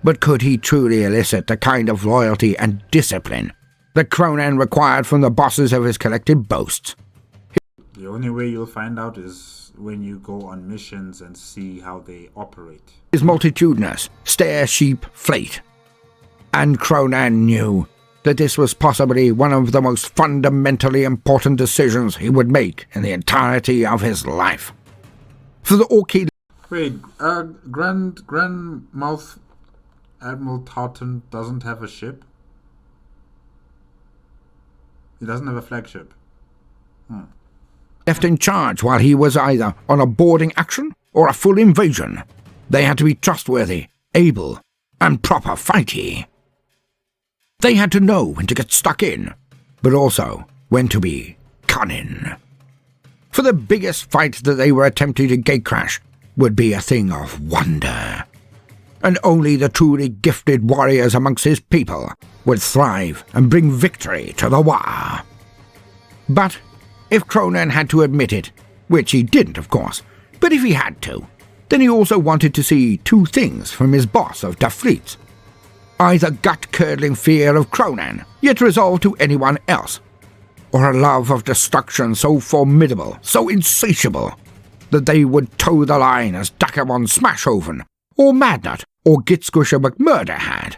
S2: But could he truly elicit the kind of loyalty and discipline that Kronan required from the bosses of his collective boasts?
S1: The only way you'll find out is when you go on missions and see how they operate.
S2: His multitudinous, stare-sheep fleet. And Kronan knew that this was possibly one of the most fundamentally important decisions he would make in the entirety of his life. For the Orky...
S1: Wait, Grandmouth Admiral Tartan doesn't have a ship? He doesn't have a flagship?
S2: Left in charge while he was either on a boarding action or a full invasion. They had to be trustworthy, able, and proper fighty. They had to know when to get stuck in, but also when to be cunning. For the biggest fight that they were attempting to gatecrash would be a thing of wonder. And only the truly gifted warriors amongst his people would thrive and bring victory to the war. But if Kronan had to admit it, which he didn't of course, but if he had to, then he also wanted to see two things from his boss of the fleets. Either gut-curdling fear of Kronan, yet resolved to anyone else, or a love of destruction so formidable, so insatiable, that they would toe the line as Dacamon Smashoven, or Madnut, or Gitsquisher McMurder had.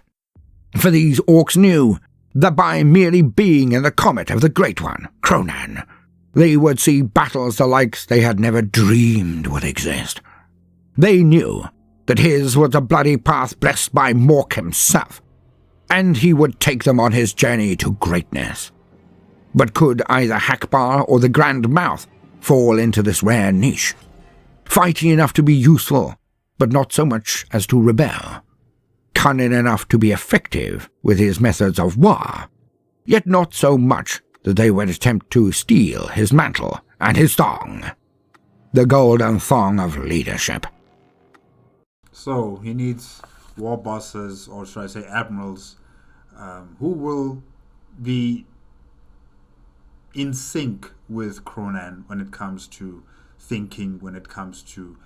S2: For these orcs knew that by merely being in the comet of the Great One, Kronan, they would see battles the likes they had never dreamed would exist. They knew that his was a bloody path blessed by Mork himself, and he would take them on his journey to greatness. But could either Hackbar or the Grand Mouth fall into this rare niche, fighting enough to be useful, but not so much as to rebel, cunning enough to be effective with his methods of war, yet not so much that they would attempt to steal his mantle and his thong, the golden thong of leadership.
S1: So he needs war bosses, or should I say admirals, who will be in sync with Kronan when it comes to thinking, when it comes to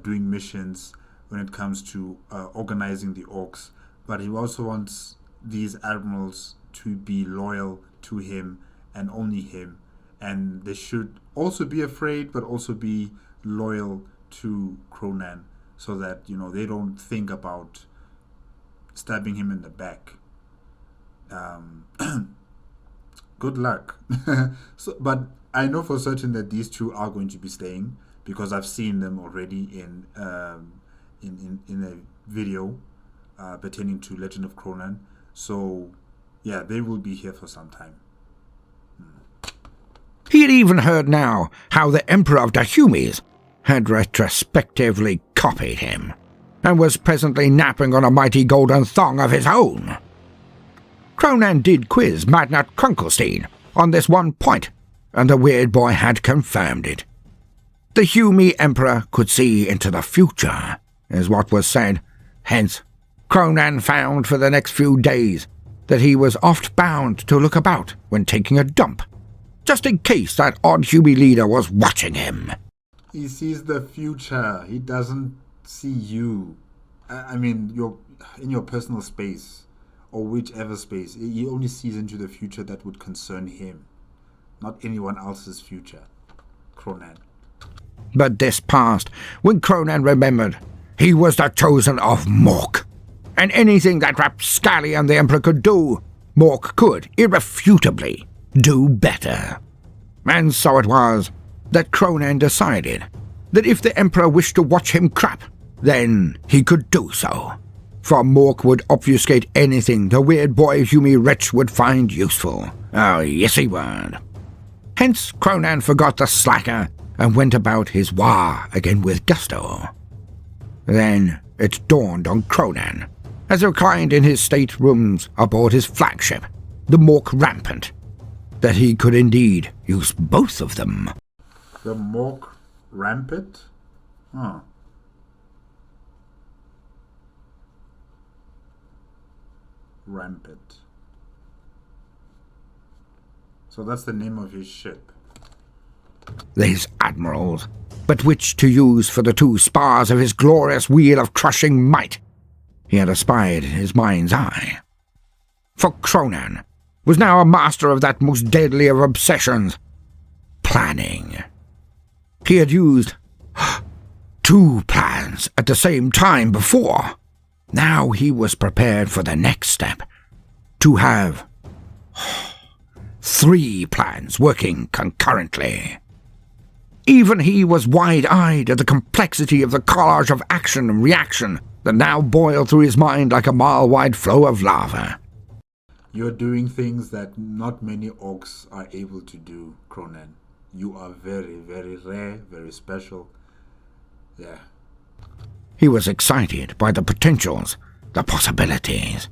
S1: doing missions, when it comes to organizing the orcs. But he also wants these admirals to be loyal to him and only him. And they should also be afraid, but also be loyal to Kronan, so that, you know, they don't think about stabbing him in the back. Good luck. But I know for certain that these two are going to be staying, because I've seen them already in a video pertaining to Legend of Kronan. So yeah, they will be here for some time.
S2: He had even heard now how the Emperor of the Humies had retrospectively copied him, and was presently napping on a mighty golden thong of his own. Kronan did quiz Madnut Krunkelstein on this one point, and the weird boy had confirmed it. The Humie Emperor could see into the future, is what was said. Hence, Kronan found for the next few days that he was oft bound to look about when taking a dump, just in case that odd Humie leader was watching him.
S1: He sees the future. He doesn't see you. I mean, you're in your personal space, or whichever space. He only sees into the future that would concern him, not anyone else's future. Kronan.
S2: But this passed when Kronan remembered he was the chosen of Mork, and anything that Rapscallion the Emperor could do, Mork could, irrefutably, do better. And so it was that Kronan decided that if the Emperor wished to watch him crap, then he could do so, for Mork would obfuscate anything the weird boy Humie wretch would find useful. Oh, yes he would. Hence Kronan forgot the slacker and went about his war again with gusto. Then it dawned on Kronan, as he reclined in his staterooms aboard his flagship, the Mork Rampant, that he could indeed use both of them.
S1: The Mork Rampant? Huh. Rampant. So that's the name of his ship.
S2: These admirals, but which to use for the two spars of his glorious wheel of crushing might, he had espied in his mind's eye. For Kronan was now a master of that most deadly of obsessions, planning. He had used 2 plans at the same time before. Now he was prepared for the next step, to have 3 plans working concurrently. Even he was wide-eyed at the complexity of the collage of action and reaction that now boiled through his mind like a mile-wide flow of lava.
S1: You're doing things that not many orcs are able to do, Kronan. You are very, very rare, very special. Yeah.
S2: He was excited by the potentials, the possibilities.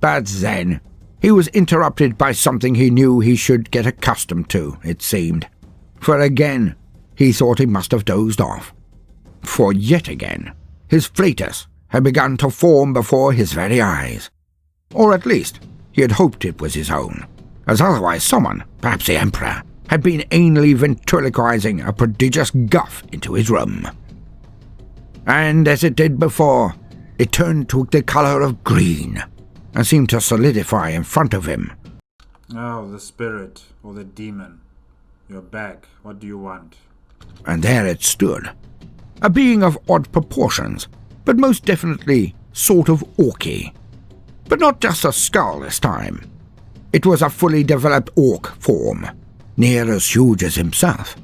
S2: But then he was interrupted by something he knew he should get accustomed to, it seemed. For again, he thought he must have dozed off. For yet again, his flatus had begun to form before his very eyes. Or at least, he had hoped it was his own, as otherwise someone, perhaps the Emperor, had been anally ventriloquizing a prodigious guff into his room. And as it did before, it turned to the color of green, and seemed to solidify in front of him.
S1: Oh, the spirit, or the demon. You're back. What do you want?
S2: And there it stood, a being of odd proportions, but most definitely sort of orky. But not just a skull this time. It was a fully developed orc form, near as huge as himself.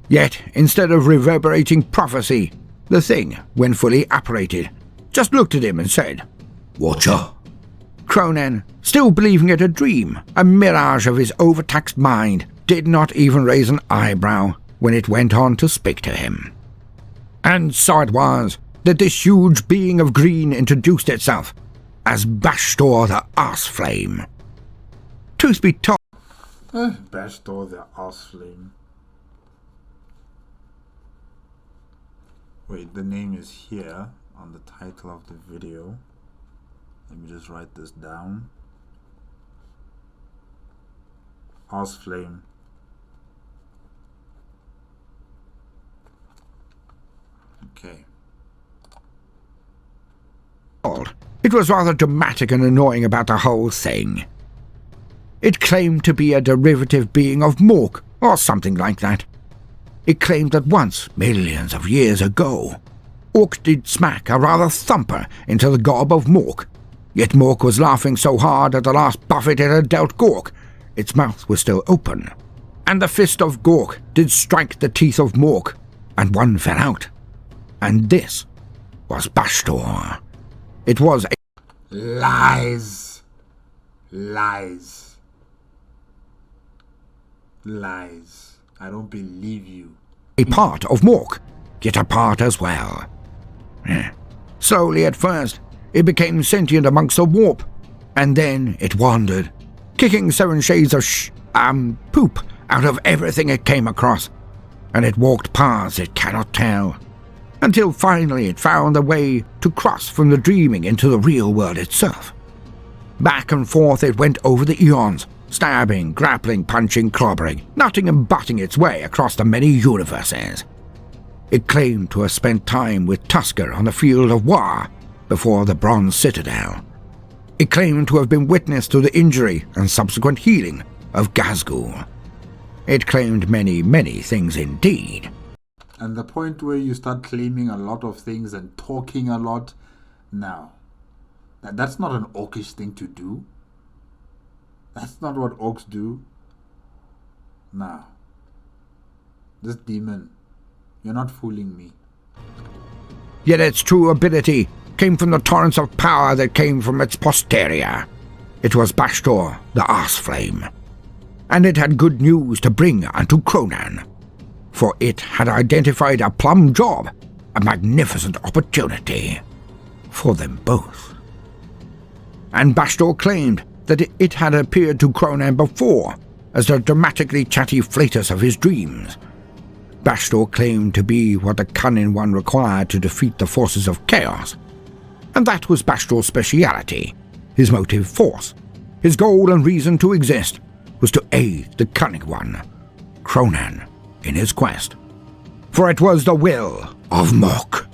S2: Yet, instead of reverberating prophecy, the thing, when fully apparated, just looked at him and said, "Watcher." Kronan, still believing it a dream, a mirage of his overtaxed mind, did not even raise an eyebrow when it went on to speak to him. And so it was that this huge being of green introduced itself as Bashtorr the Arseflame. Truth be told,
S1: Bashtorr the Arseflame. Wait, the name is here on the title of the video. Let me just write this down. Arseflame. Okay.
S2: it was rather dramatic and annoying about the whole thing. It claimed to be a derivative being of Mork, or something like that. It claimed that once, millions of years ago, Ork did smack a rather thumper into the gob of Mork, yet Mork was laughing so hard at the last buffet it had dealt Gork, its mouth was still open, and the fist of Gork did strike the teeth of Mork, and one fell out. And this was Bashtorr. It was a...
S1: Lies. Lies. Lies. I don't believe you.
S2: a part of Mork, yet a part as well. Slowly at first, it became sentient amongst the warp, and then it wandered, kicking 7 shades of poop out of everything it came across, and it walked paths it cannot tell, until finally it found a way to cross from the dreaming into the real world itself. Back and forth it went over the eons, stabbing, grappling, punching, clobbering, nutting and butting its way across the many universes. It claimed to have spent time with Tusker on the field of war before the Bronze Citadel. It claimed to have been witness to the injury and subsequent healing of Gazgul. It claimed many, many things indeed.
S1: And the point where you start claiming a lot of things and talking a lot, now, that's not an orcish thing to do. That's not what orcs do. Now, this demon, you're not fooling me.
S2: Yet its true ability came from the torrents of power that came from its posterior. It was Bashtorr, the Arseflame. and it had good news to bring unto Kronan, for it had identified a plum job, a magnificent opportunity for them both. And Bashtorr claimed that it had appeared to Kronan before as the dramatically chatty flatus of his dreams. Bashtorr claimed to be what the cunning one required to defeat the forces of chaos, and that was Bashtorr's speciality, his motive force. His goal and reason to exist was to aid the cunning one, Kronan, in his quest. For it was the will of Mork.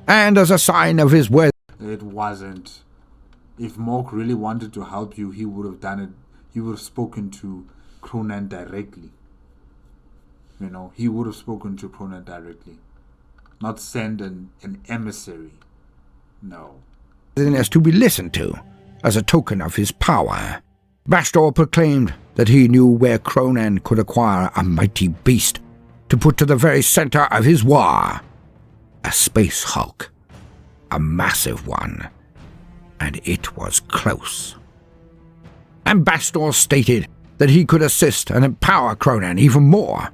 S2: And as a sign of his worth,
S1: it wasn't. If Mork really wanted to help you, he would have done it. He would have spoken to Kronan directly. You know, he would have spoken to Kronan directly. Not send an emissary. No.
S2: As to be listened to, as a token of his power. Bashtorr proclaimed that he knew where Kronan could acquire a mighty beast to put to the very center of his war. A space hulk. A massive one. And it was close. And Bashtorr stated that he could assist and empower Kronan even more,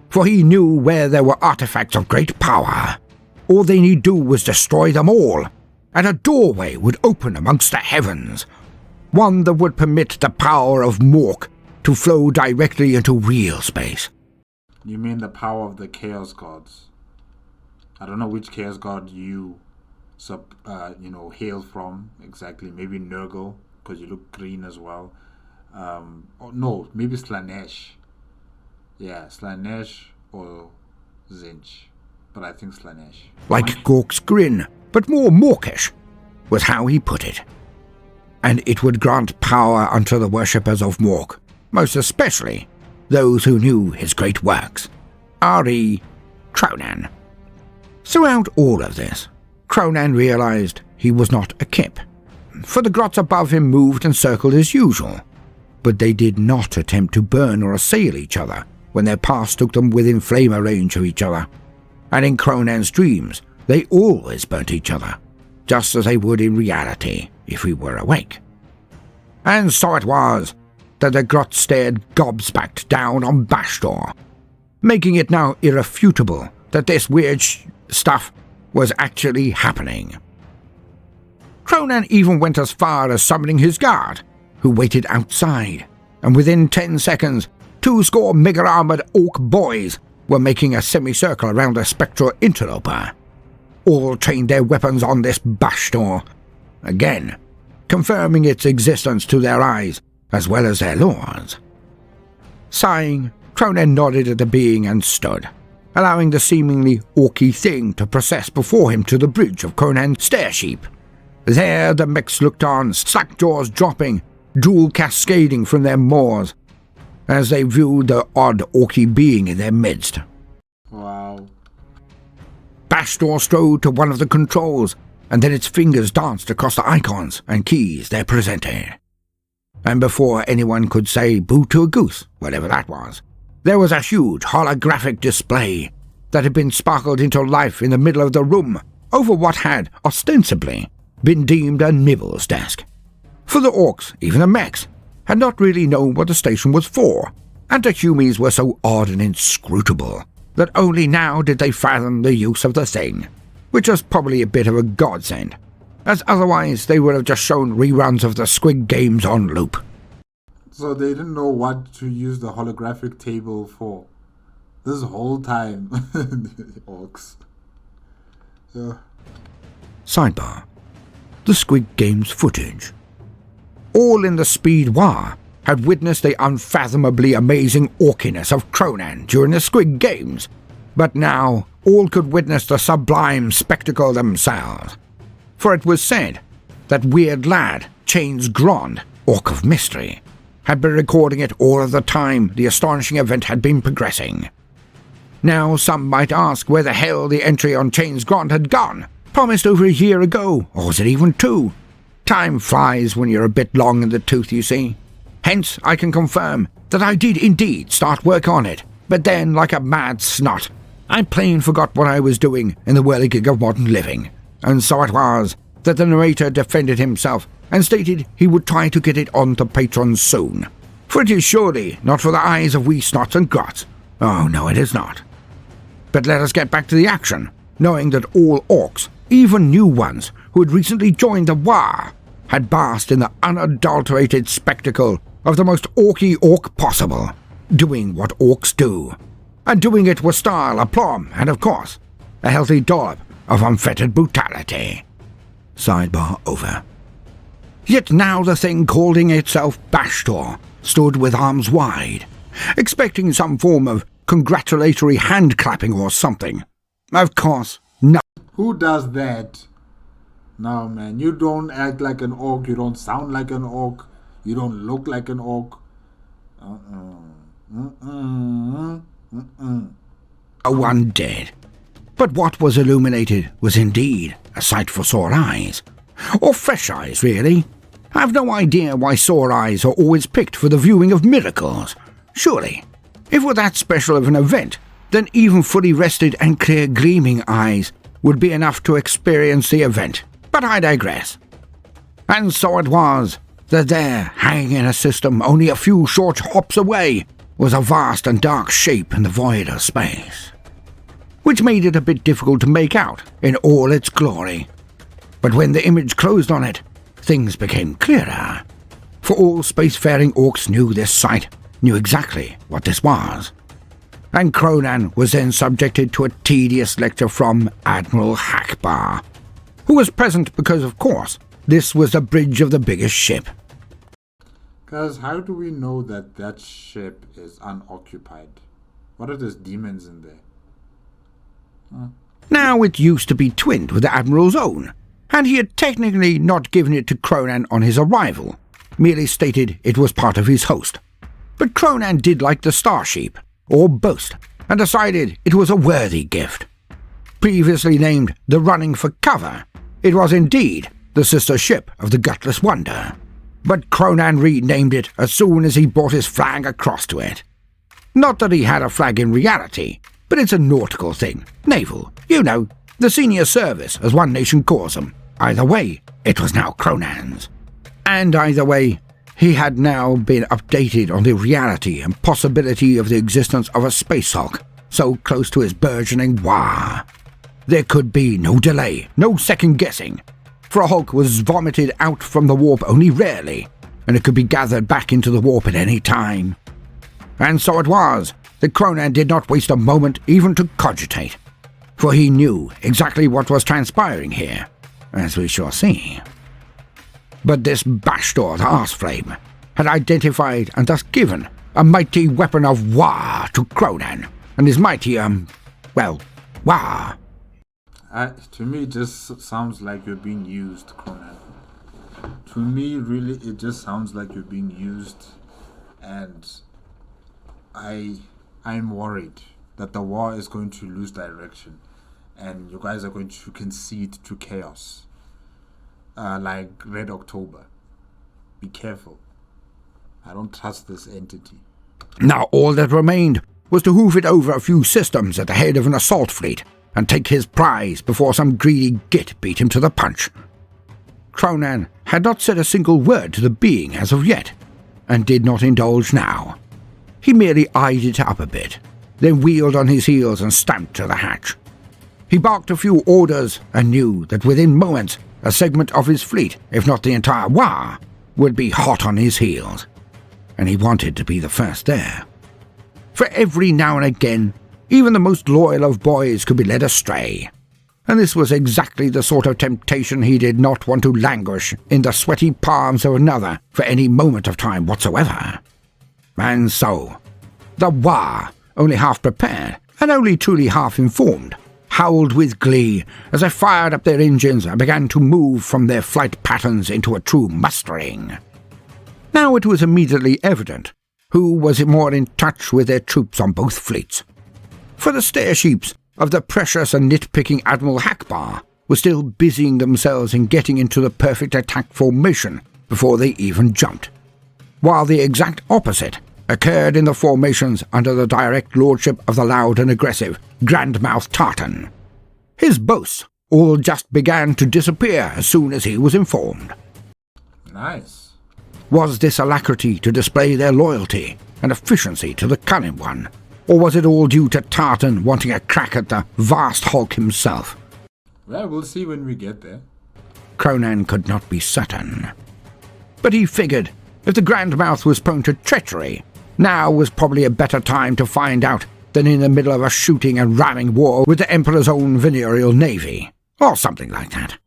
S2: for he knew where there were artifacts of great power. All they need do was destroy them all, and a doorway would open amongst the heavens, one that would permit the power of Mork to flow directly into real space.
S1: You mean the power of the Chaos Gods? I don't know which Chaos God you hail from exactly. Maybe Nurgle, because you look green as well. No, maybe Slanesh. Yeah, Slanesh or Zinch. But I think Slanesh.
S2: Like Gork's grin, but more Morkish, was how he put it. And it would grant power unto the worshippers of Mork, most especially those who knew his great works. R.E. Kronan. Throughout all of this, Kronan realized he was not a kip, for the grots above him moved and circled as usual, but they did not attempt to burn or assail each other when their paths took them within flame range of each other, and in Kronan's dreams they always burnt each other, just as they would in reality if we were awake. And so it was that the grot stared gobsmacked down on Bashtorr, making it now irrefutable that this weird stuff was actually happening. Kronan even went as far as summoning his guard, who waited outside, and within 10 seconds, 20 mega-armored orc boys were making a semicircle around a spectral interloper. All trained their weapons on this Bashtorr, again, confirming its existence to their eyes as well as their lords. Sighing, Kronan nodded at the being and stood, allowing the seemingly orky thing to process before him to the bridge of Kronan's stair-sheep. There the mechs looked on, slack jaws dropping, drool cascading from their maws, as they viewed the odd orky being in their midst.
S1: Wow.
S2: Bashtorr strode to one of the controls, and then its fingers danced across the icons and keys they presented. And before anyone could say boo to a goose, whatever that was, there was a huge holographic display that had been sparkled into life in the middle of the room over what had, ostensibly, been deemed a nibbles desk. For the orcs, even the mechs, had not really known what the station was for, and the humies were so odd and inscrutable that only now did they fathom the use of the thing, which was probably a bit of a godsend, as otherwise they would have just shown reruns of the Squid Games on loop.
S1: So they didn't know what to use the holographic table for this whole time. Orcs. Yeah.
S2: Sidebar. The Squid Games footage. All in the Speed War had witnessed the unfathomably amazing orkiness of Kronan during the Squid Games, but now all could witness the sublime spectacle themselves. For it was said that weird lad, Chains Grond, Orc of Mystery, had been recording it all of the time the astonishing event had been progressing. Now some might ask where the hell the entry on Chains Grond had gone, promised over a year ago, or was it even 2? Time flies when you're a bit long in the tooth, you see. Hence, I can confirm that I did indeed start work on it, but then, like a mad snot, I plain forgot what I was doing in the whirligig of modern living, and so it was that the narrator defended himself and stated he would try to get it onto patrons soon, For it is surely not for the eyes of we snots and grots. Oh, no, it is not. But let us get back to the action, knowing that all orcs, even new ones who had recently joined the War, had basked in the unadulterated spectacle of the most orky orc possible, doing what orcs do, and doing it with style, aplomb, and of course, a healthy dollop of unfettered brutality. Sidebar over. Yet now the thing calling itself Bashtorr stood with arms wide, expecting some form of congratulatory hand-clapping or something. Of course, no.
S1: Who does that? No, man, you don't act like an orc, you don't sound like an orc, you don't look like an orc.
S2: One did. But what was illuminated was indeed a sight for sore eyes. Or fresh eyes, really. I've no idea why sore eyes are always picked for the viewing of miracles. Surely, if it were that special of an event, then even fully rested and clear gleaming eyes would be enough to experience the event. But I digress. And so it was that there, hanging in a system only a few short hops away, was a vast and dark shape in the void of space, which made it a bit difficult to make out in all its glory. But when the image closed on it, things became clearer, for all spacefaring orcs knew this sight, knew exactly what this was. And Kronan was then subjected to a tedious lecture from Admiral Hackbar, who was present because, of course, this was the bridge of the biggest ship.
S1: Guys, how do we know that that ship is unoccupied? What are those demons in there?
S2: Now it used to be twinned with the Admiral's own, and he had technically not given it to Kronan on his arrival, merely stated it was part of his host. But Kronan did like the Starsheep, or boast, and decided it was a worthy gift. Previously named the Running for Cover, it was indeed the sister ship of the Gutless Wonder, but Kronan renamed it as soon as he brought his flag across to it. Not that he had a flag in reality, but it's a nautical thing, naval, you know, the senior service as one nation calls them. Either way, it was now Kronan's. And either way, he had now been updated on the reality and possibility of the existence of a space hulk so close to his burgeoning war. There could be no delay, no second guessing, for a hulk was vomited out from the warp only rarely, and it could be gathered back into the warp at any time. And so it was that Kronan did not waste a moment even to cogitate, for he knew exactly what was transpiring here, as we shall see. But this Bashtorr the Arseflame had identified and thus given a mighty weapon of war to Kronan, and his mighty, war.
S1: To me, it just sounds like you're being used, Kronan. To me, really, it just sounds like you're being used, and I'm worried that the war is going to lose direction, and you guys are going to concede to chaos, like Red October. Be careful. I don't trust this entity.
S2: Now all that remained was to hoof it over a few systems at the head of an assault fleet, and take his prize before some greedy git beat him to the punch. Kronan had not said a single word to the being as of yet, and did not indulge now. He merely eyed it up a bit, then wheeled on his heels and stamped to the hatch. He barked a few orders and knew that within moments a segment of his fleet, if not the entire war, would be hot on his heels, and he wanted to be the first there. For every now and again, even the most loyal of boys could be led astray, and this was exactly the sort of temptation he did not want to languish in the sweaty palms of another for any moment of time whatsoever. And so, the War, only half prepared and only truly half informed, howled with glee as they fired up their engines and began to move from their flight patterns into a true mustering. Now it was immediately evident who was more in touch with their troops on both fleets. For the starsheeps of the precious and nitpicking Admiral Hackbar were still busying themselves in getting into the perfect attack formation before they even jumped, while the exact opposite occurred in the formations under the direct lordship of the loud and aggressive Grandmouth Tartan. His boasts all just began to disappear as soon as he was informed.
S1: Nice.
S2: Was this alacrity to display their loyalty and efficiency to the Cunning One? Or was it all due to Tartan wanting a crack at the vast Hulk himself?
S1: Well, we'll see when we get there.
S2: Kronan could not be certain. But he figured if the Grandmouth was prone to treachery, now was probably a better time to find out than in the middle of a shooting and ramming war with the Emperor's own venereal navy, or something like that.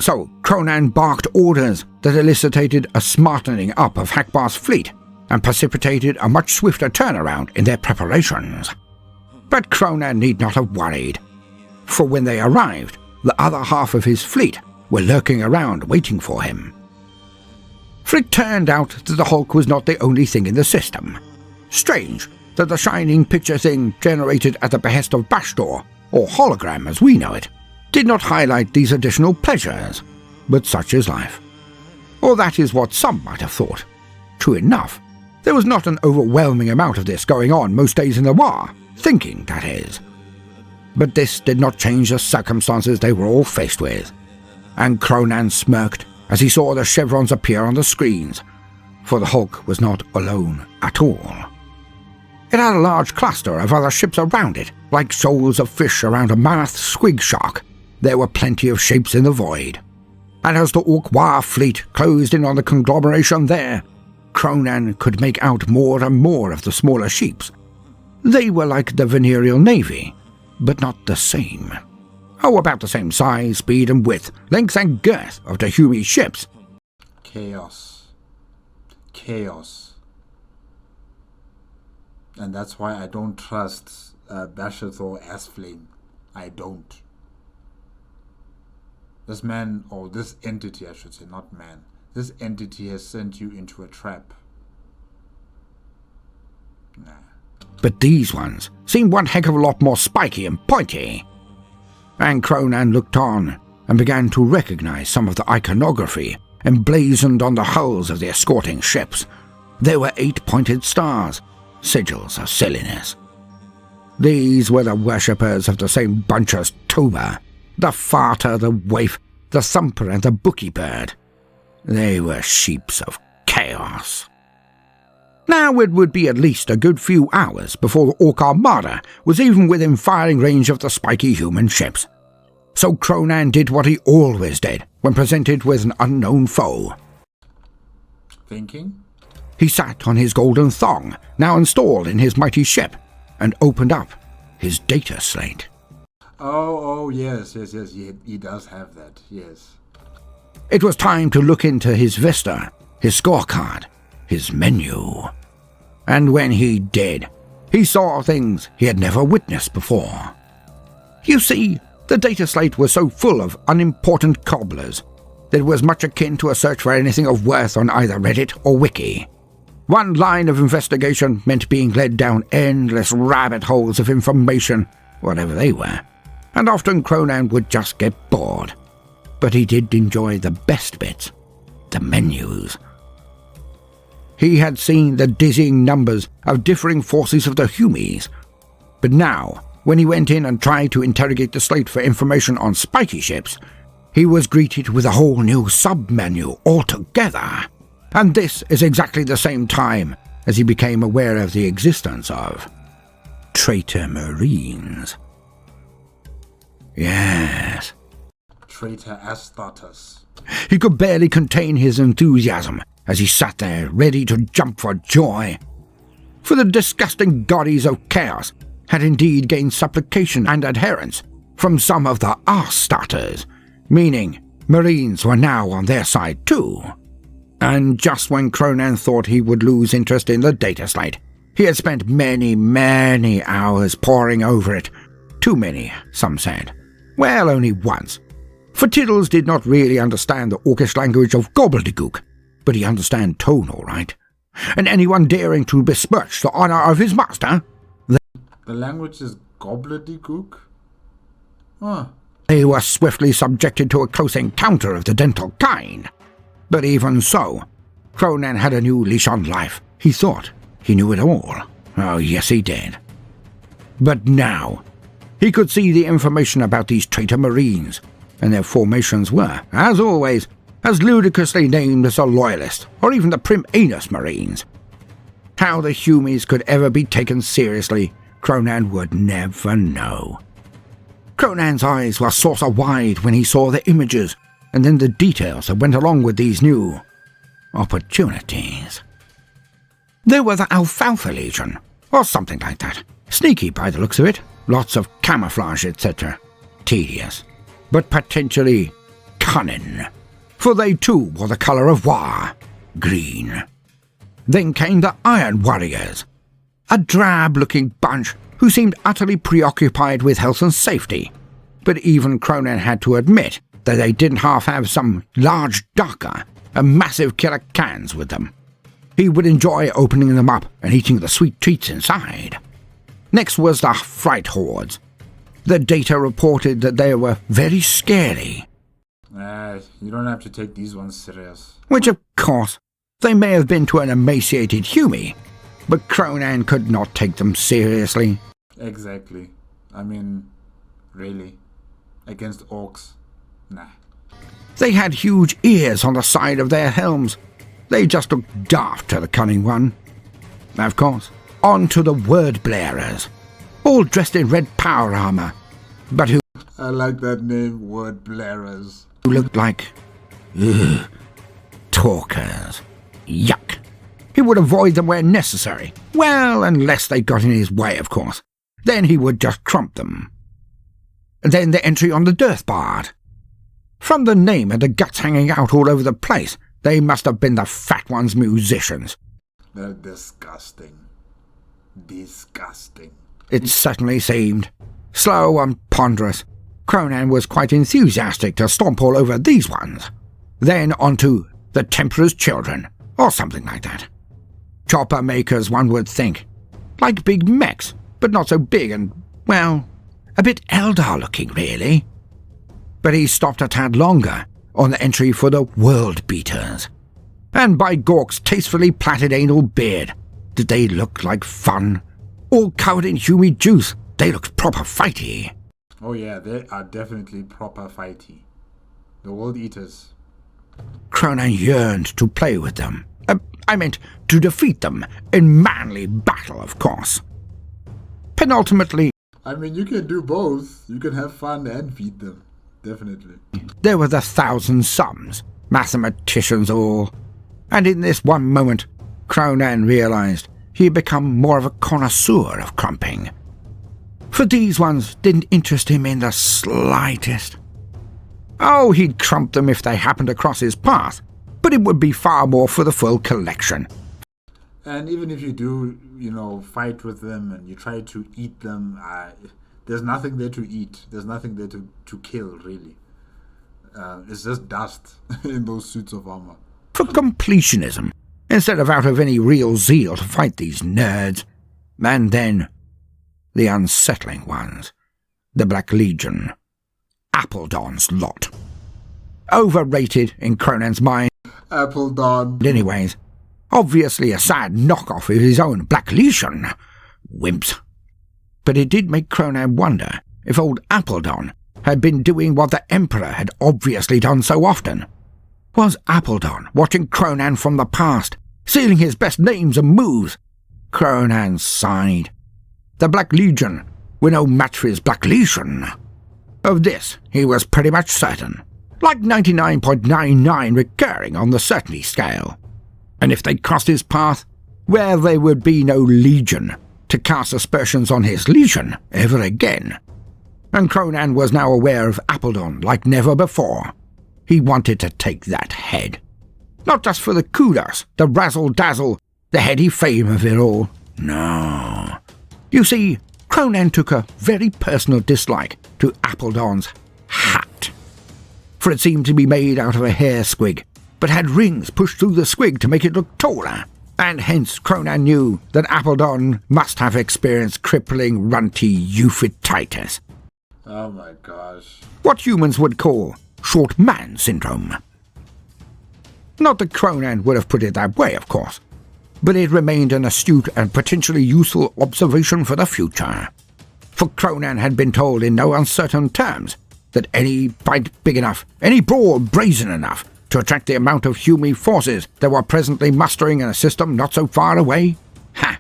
S2: So Kronan barked orders that elicited a smartening up of Hackbar's fleet and precipitated a much swifter turnaround in their preparations. But Kronan need not have worried, for when they arrived, the other half of his fleet were lurking around waiting for him. For it turned out that the Hulk was not the only thing in the system. Strange that the shining picture thing generated at the behest of Bashtorr, or hologram as we know it, did not highlight these additional pleasures, but such is life. Or that is what some might have thought. True enough, there was not an overwhelming amount of this going on most days in the war, thinking, that is. But this did not change the circumstances they were all faced with, and Kronan smirked as he saw the chevrons appear on the screens, for the Hulk was not alone at all. It had a large cluster of other ships around it, like shoals of fish around a mammoth squig shark. There were plenty of shapes in the void. And as the Ork War fleet closed in on the conglomeration there, Kronan could make out more and more of the smaller ships. They were like the venereal navy, but not the same. Oh, about the same size, speed and width, length and girth of the Hume ships.
S1: Chaos. Chaos. And that's why I don't trust Bashtorr Asfling. I don't. This man, or this entity I should say, not man. This entity has sent you into a trap. Nah.
S2: But these ones seemed one heck of a lot more spiky and pointy. And Kronan looked on and began to recognize some of the iconography emblazoned on the hulls of the escorting ships. There were 8 pointed stars, sigils of silliness. These were the worshippers of the same bunch as Toba, the farter, the waif, the thumper, and the bookie bird. They were sheeps of chaos. Now it would be at least a good few hours before the Ork Armada was even within firing range of the spiky human ships. So Kronan did what he always did when presented with an unknown foe.
S1: Thinking?
S2: He sat on his golden thong, now installed in his mighty ship, and opened up his data slate.
S1: Oh, yes, he does have that, yes.
S2: It was time to look into his vista, his scorecard, his menu. And when he did, he saw things he had never witnessed before. You see, the data slate was so full of unimportant cobblers that it was much akin to a search for anything of worth on either Reddit or Wiki. One line of investigation meant being led down endless rabbit holes of information, whatever they were, and often Kronan would just get bored. But he did enjoy the best bits, the menus. He had seen the dizzying numbers of differing forces of the Humies, but now, when he went in and tried to interrogate the slate for information on spiky ships, he was greeted with a whole new sub-menu altogether. And this is exactly the same time as he became aware of the existence of traitor Marines. Yes.
S1: Traitor Astartes.
S2: He could barely contain his enthusiasm as he sat there ready to jump for joy. For the disgusting goddies of chaos had indeed gained supplication and adherence from some of the arse-starters, meaning Marines were now on their side too. And just when Kronan thought he would lose interest in the data slate, he had spent many hours poring over it. Too many, some said. Well, only once. For Tiddles did not really understand the Orkish language of gobbledygook, but he understand tone all right. And anyone daring to besmirch the honor of his master...
S1: The language is gobbledygook? Huh.
S2: They were swiftly subjected to a close encounter of the dental kind. But even so, Kronan had a new leash on life. He thought he knew it all. Oh, yes, he did. But now, he could see the information about these traitor Marines, and their formations were, as always, as ludicrously named as the Loyalist or even the Prim Anus Marines. How the Humies could ever be taken seriously, Kronan would never know. Kronan's eyes were saucer-wide when he saw the images and then the details that went along with these new opportunities. There were the Alfalfa Legion, or something like that. Sneaky by the looks of it, lots of camouflage, etc. Tedious, but potentially cunning, for they too were the colour of war, green. Then came the Iron Warriors, a drab-looking bunch who seemed utterly preoccupied with health and safety, but even Kronan had to admit that they didn't half have some large darker and massive killer cans with them. He would enjoy opening them up and eating the sweet treats inside. Next was the Fright Hordes. The data reported that they were very scary.
S1: You don't have to take these ones serious.
S2: Which, of course, they may have been to an emaciated Humie, but Kronan could not take them seriously.
S1: Exactly. I mean, really? Against orcs? Nah.
S2: They had huge ears on the side of their helms. They just looked daft to the cunning one. Of course, on to the Word Blairers, all dressed in red power armour, but who...
S1: I like that name, Word Blairers.
S2: ...who looked like... talkers. Yuck. He would avoid them where necessary. Well, unless they got in his way, of course. Then he would just trump them. Then the entry on the Deathbard. From the name and the guts hanging out all over the place, they must have been the Fat One's musicians.
S1: They're disgusting. Disgusting.
S2: It certainly seemed. Slow and ponderous, Kronan was quite enthusiastic to stomp all over these ones. Then onto the Temperor's Children, or something like that. Chopper makers, one would think. Like big mechs, but not so big and, well, a bit Eldar-looking, really. But he stopped a tad longer on the entry for the World Beaters. And by Gork's tastefully plaited anal beard, did they look like fun? All covered in Humie juice, they looked proper fighty.
S1: Oh yeah, they are definitely proper fighty. The World Eaters.
S2: Kronan yearned to play with them. I meant to defeat them in manly battle, of course. Penultimately,
S1: I mean, you can do both. You can have fun and feed them. Definitely.
S2: There were the Thousand Sums, mathematicians all. And in this one moment, Kronan realized he had become more of a connoisseur of crumping. For these ones didn't interest him in the slightest. Oh, he'd crump them if they happened to cross his path, but it would be far more for the full collection.
S1: And even if you do, fight with them and you try to eat them, there's nothing there to eat. There's nothing there to kill, really. It's just dust in those suits of armor.
S2: For completionism, instead of out of any real zeal to fight these nerds. And then, the unsettling ones. The Black Legion. Appledon's lot. Overrated in Kronan's mind.
S1: Appledon.
S2: Anyways, obviously a sad knockoff of his own Black Legion. Wimps. But it did make Kronan wonder if old Appledon had been doing what the Emperor had obviously done so often. Was Appledon watching Kronan from the past, sealing his best names and moves? Kronan sighed. The Black Legion were no match for his Black Legion. Of this he was pretty much certain, like 99.99 recurring on the certainty scale. And if they crossed his path, well, there would be no Legion to cast aspersions on his Legion ever again. And Kronan was now aware of Appledon like never before. He wanted to take that head. Not just for the kudos, the razzle-dazzle, the heady fame of it all. No. You see, Kronan took a very personal dislike to Appledon's hat. For it seemed to be made out of a hair squig, but had rings pushed through the squig to make it look taller. And hence Kronan knew that Appledon must have experienced crippling runty euphititis.
S1: Oh my gosh.
S2: What humans would call short man syndrome. Not that Kronan would have put it that way, of course, but it remained an astute and potentially useful observation for the future. For Kronan had been told in no uncertain terms that any fight big enough, any brawl brazen enough, to attract the amount of human forces that were presently mustering in a system not so far away? Ha!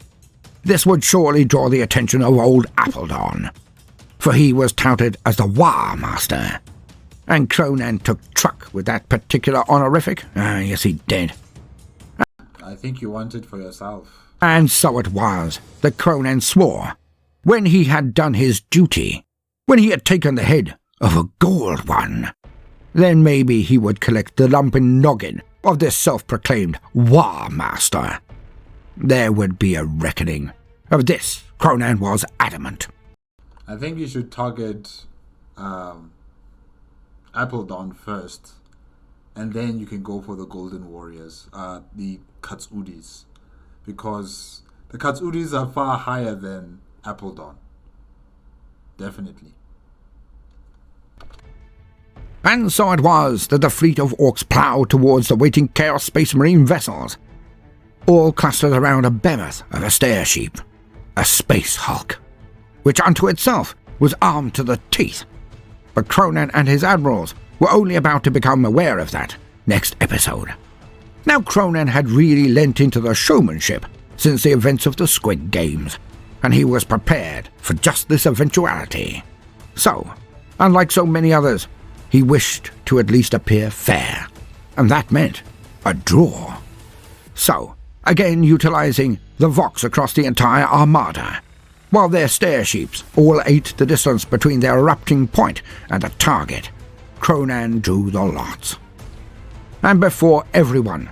S2: This would surely draw the attention of old Appledon, for he was touted as the War Master. And Kronan took truck with that particular honorific. Yes, he did.
S1: I think you want it for yourself.
S2: And so it was that Kronan swore, when he had done his duty, when he had taken the head of a gold one, then maybe he would collect the lumpen noggin of this self-proclaimed War Master. There would be a reckoning. Of this, Kronan was adamant.
S1: I think you should target Appledon first, and then you can go for the Golden Warriors, the Katsudis, because the Katsudis are far higher than Appledon. Definitely.
S2: And so it was that the fleet of orcs ploughed towards the waiting Chaos Space Marine vessels, all clustered around a behemoth of a stair sheep, a space hulk, which unto itself was armed to the teeth. But Kronan and his admirals were only about to become aware of that next episode. Now Kronan had really lent into the showmanship since the events of the Squid Games, and he was prepared for just this eventuality. So, unlike so many others, he wished to at least appear fair, and that meant a draw. So, again utilizing the Vox across the entire armada, while their stair sheeps all ate the distance between their erupting point and the target, Kronan drew the lots. And before everyone,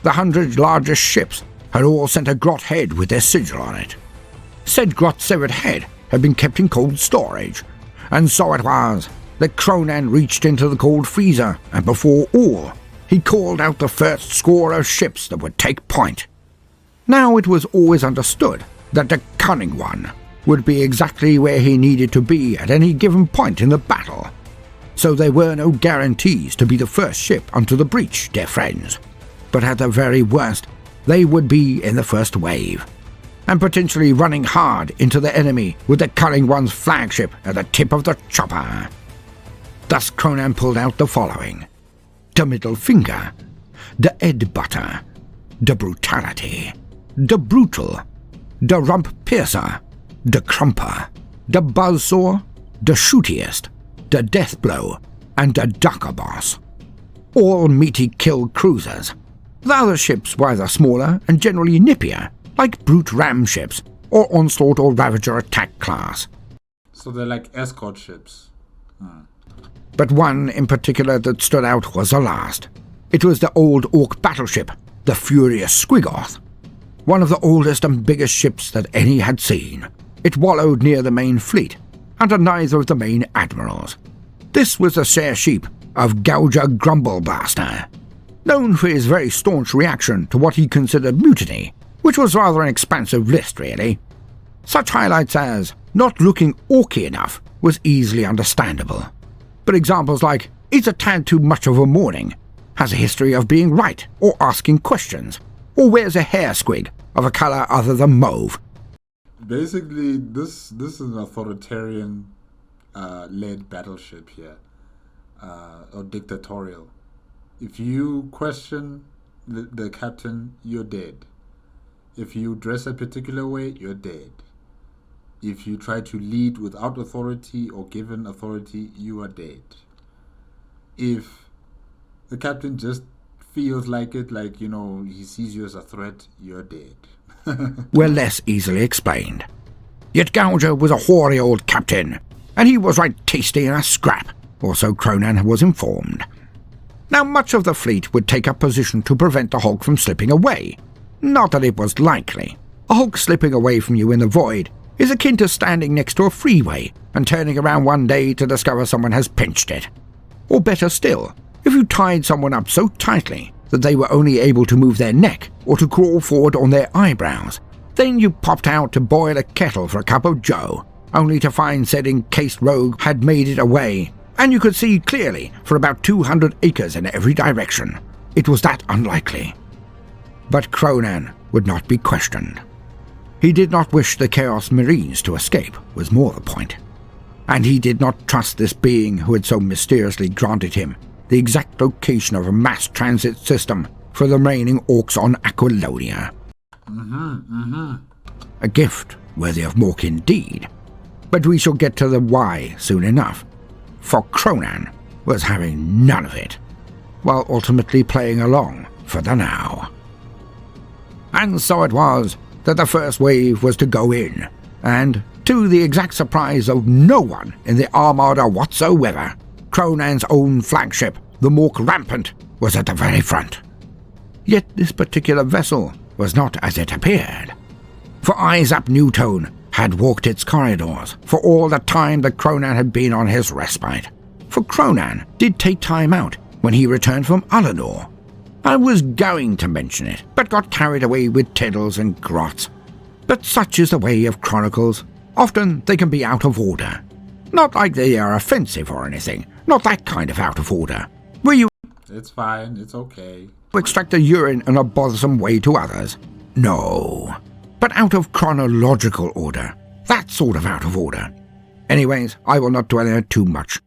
S2: the 100 largest ships had all sent a grot head with their sigil on it. Said grot severed head had been kept in cold storage, and so it was that Kronan reached into the cold freezer, and before all, he called out the first score of ships that would take point. Now it was always understood that the Cunning One would be exactly where he needed to be at any given point in the battle, so there were no guarantees to be the first ship onto the breach, dear friends. But at the very worst, they would be in the first wave, and potentially running hard into the enemy with the Cunning One's flagship at the tip of the chopper. Thus Kronan pulled out the following: the middle finger, the Ed Butter, the Brutality, the Brutal, the Rump Piercer, the Crumper, the Buzzsaw, the Shootiest, the Death Blow, and the Ducker Boss. All meaty kill cruisers. The other ships were either smaller and generally nippier, like brute ram ships, or onslaught or ravager attack class.
S1: So they're like escort ships.
S2: But one in particular that stood out was the last. It was the old orc battleship, the Furious Squiggoth, one of the oldest and biggest ships that any had seen. It wallowed near the main fleet, under neither of the main admirals. This was the stair sheep of Gouger Grumbleblaster, known for his very staunch reaction to what he considered mutiny, which was rather an expansive list, really. Such highlights as not looking orky enough was easily understandable. But examples like, is a tad too much of a morning, has a history of being right or asking questions, or wears a hair squig of a colour other than mauve.
S1: Basically, this is an authoritarian led battleship here, or dictatorial. If you question the captain, you're dead. If you dress a particular way, you're dead. If you try to lead without authority or given authority, you are dead. If the captain just feels like it, like, he sees you as a threat, you're dead.
S2: Were less easily explained. Yet Gouger was a hoary old captain, and he was right tasty in a scrap, or so Kronan was informed. Now much of the fleet would take up position to prevent the Hulk from slipping away. Not that it was likely. A Hulk slipping away from you in the void is akin to standing next to a freeway and turning around one day to discover someone has pinched it. Or better still, if you tied someone up so tightly that they were only able to move their neck or to crawl forward on their eyebrows, then you popped out to boil a kettle for a cup of joe, only to find said encased rogue had made it away, and you could see clearly for about 200 acres in every direction. It was that unlikely. But Kronan would not be questioned. He did not wish the Chaos Marines to escape, was more the point. And he did not trust this being who had so mysteriously granted him the exact location of a mass transit system for the remaining orcs on Aquilonia. A gift worthy of Mork indeed. But we shall get to the why soon enough, for Kronan was having none of it, while ultimately playing along for the now. And so it was that the first wave was to go in, and, to the exact surprise of no one in the Armada whatsoever, Kronan's own flagship, the Mork Rampant, was at the very front. Yet this particular vessel was not as it appeared. For Isaac Newtone had walked its corridors for all the time that Kronan had been on his respite. For Kronan did take time out when he returned from Ulador. I was going to mention it, but got carried away with tiddles and grots. But such is the way of chronicles. Often they can be out of order. Not like they are offensive or anything. Not that kind of out of order. Where you
S1: It's fine, it's okay.
S2: extract the urine in a bothersome way to others. No. But out of chronological order. That sort of out of order. Anyways, I will not dwell on it too much.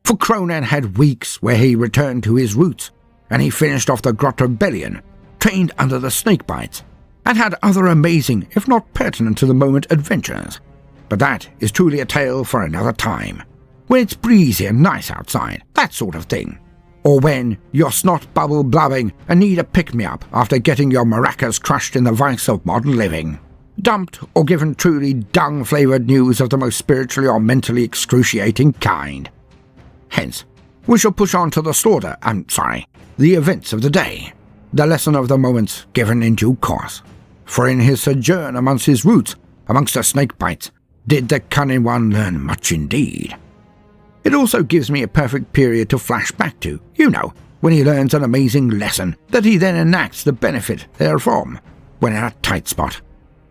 S2: For Kronan had weeks where he returned to his roots, and he finished off the Grot Rebellion, trained under the Snakebites, and had other amazing, if not pertinent to the moment, adventures. But that is truly a tale for another time, when it's breezy and nice outside, that sort of thing. Or when you're snot bubble blubbing and need a pick-me-up after getting your maracas crushed in the vice of modern living. Dumped or given truly dung-flavoured news of the most spiritually or mentally excruciating kind. Hence, we shall push on to the events of the day, the lesson of the moments given in due course. For in his sojourn amongst his roots, amongst the snakebites, did the cunning one learn much indeed. It also gives me a perfect period to flash back to, when he learns an amazing lesson that he then enacts the benefit therefrom, when in a tight spot.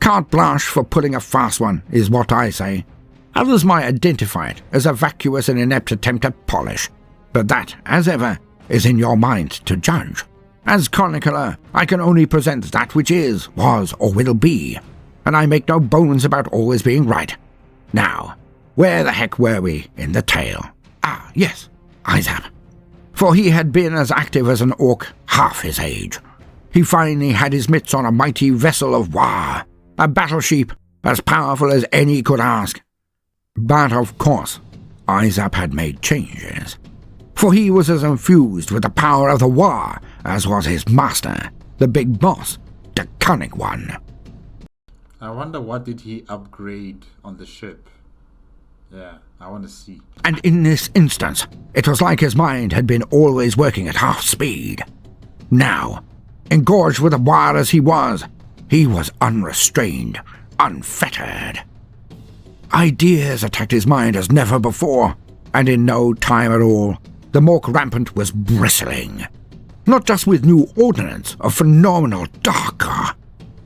S2: Carte blanche for pulling a fast one is what I say. Others might identify it as a vacuous and inept attempt at polish, but that, as ever, is in your mind to judge. As chronicler, I can only present that which is, was, or will be, and I make no bones about always being right. Now, where the heck were we in the tale? Ah, yes, Isaac. For he had been as active as an orc half his age. He finally had his mitts on a mighty vessel of war, a battle-sheep as powerful as any could ask. But of course, Isaac had made changes. For he was as infused with the power of the war as was his master, the big boss, the cunning one.
S1: I wonder what did he upgrade on the ship? Yeah, I want to see.
S2: And in this instance, it was like his mind had been always working at half speed. Now, engorged with the war as he was unrestrained, unfettered. Ideas attacked his mind as never before, and in no time at all, the Mork Rampant was bristling. Not just with new ordnance of phenomenal darker,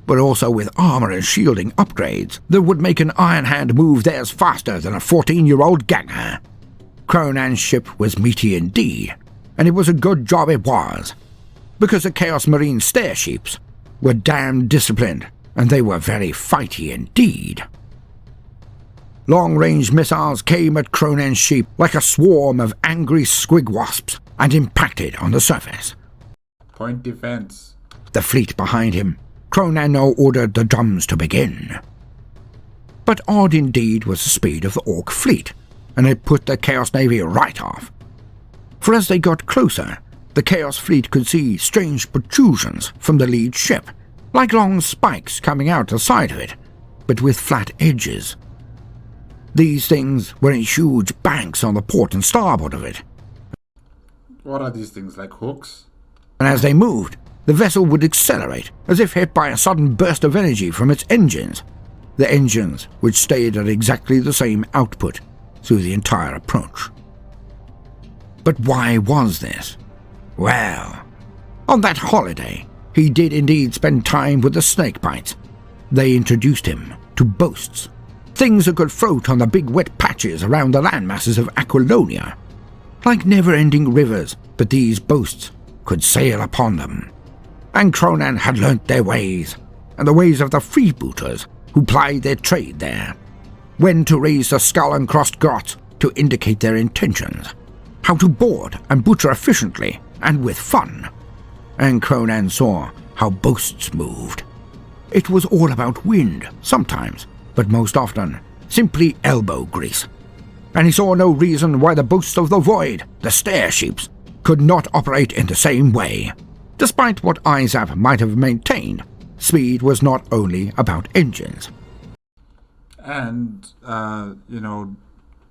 S2: but also with armor and shielding upgrades that would make an Iron Hand move theirs faster than a 14-year-old ganger. Kronan's ship was meaty indeed, and it was a good job it was, because the Chaos Marine starships were damn disciplined, and they were very fighty indeed. Long-range missiles came at Kronan's ship like a swarm of angry squig-wasps and impacted on the surface.
S1: Point defense.
S2: The fleet behind him, Kronan now ordered the drums to begin. But odd indeed was the speed of the Orc fleet, and it put the Chaos Navy right off. For as they got closer, the Chaos fleet could see strange protrusions from the lead ship, like long spikes coming out the side of it, but with flat edges. These things were in huge banks on the port and starboard of it.
S1: What are these things, like hooks?
S2: And as they moved, the vessel would accelerate, as if hit by a sudden burst of energy from its engines. The engines which stayed at exactly the same output through the entire approach. But why was this? Well, on that holiday, he did indeed spend time with the snakebites. They introduced him to boasts, things that could float on the big wet patches around the landmasses of Aquilonia. Like never-ending rivers, but these boasts could sail upon them. And Kronan had learnt their ways, and the ways of the freebooters who plied their trade there. When to raise the skull and crossed grots to indicate their intentions, how to board and butcher efficiently and with fun. And Kronan saw how boasts moved. It was all about wind, sometimes, but most often, simply elbow grease. And he saw no reason why the boasts of the void, the stair-sheeps, could not operate in the same way. Despite what ISAP might have maintained, speed was not only about engines.
S1: And,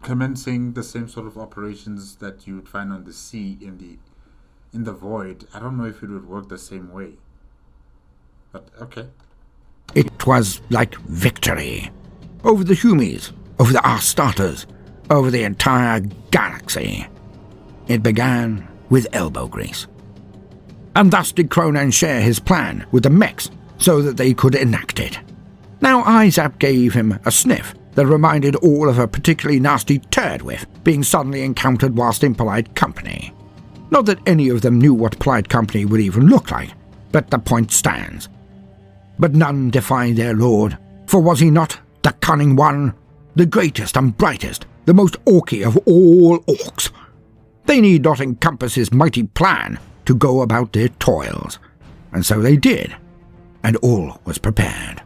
S1: commencing the same sort of operations that you would find on the sea in the void, I don't know if it would work the same way. But, okay.
S2: It was like victory. Over the Humies, over the Astartes, over the entire galaxy. It began with elbow grease. And thus did Kronan share his plan with the mechs so that they could enact it. Now ISAP gave him a sniff that reminded all of a particularly nasty turd whiff being suddenly encountered whilst in polite company. Not that any of them knew what polite company would even look like, but the point stands. But none defied their lord, for was he not the cunning one, the greatest and brightest, the most orky of all orcs? They need not encompass his mighty plan to go about their toils, and so they did, and all was prepared.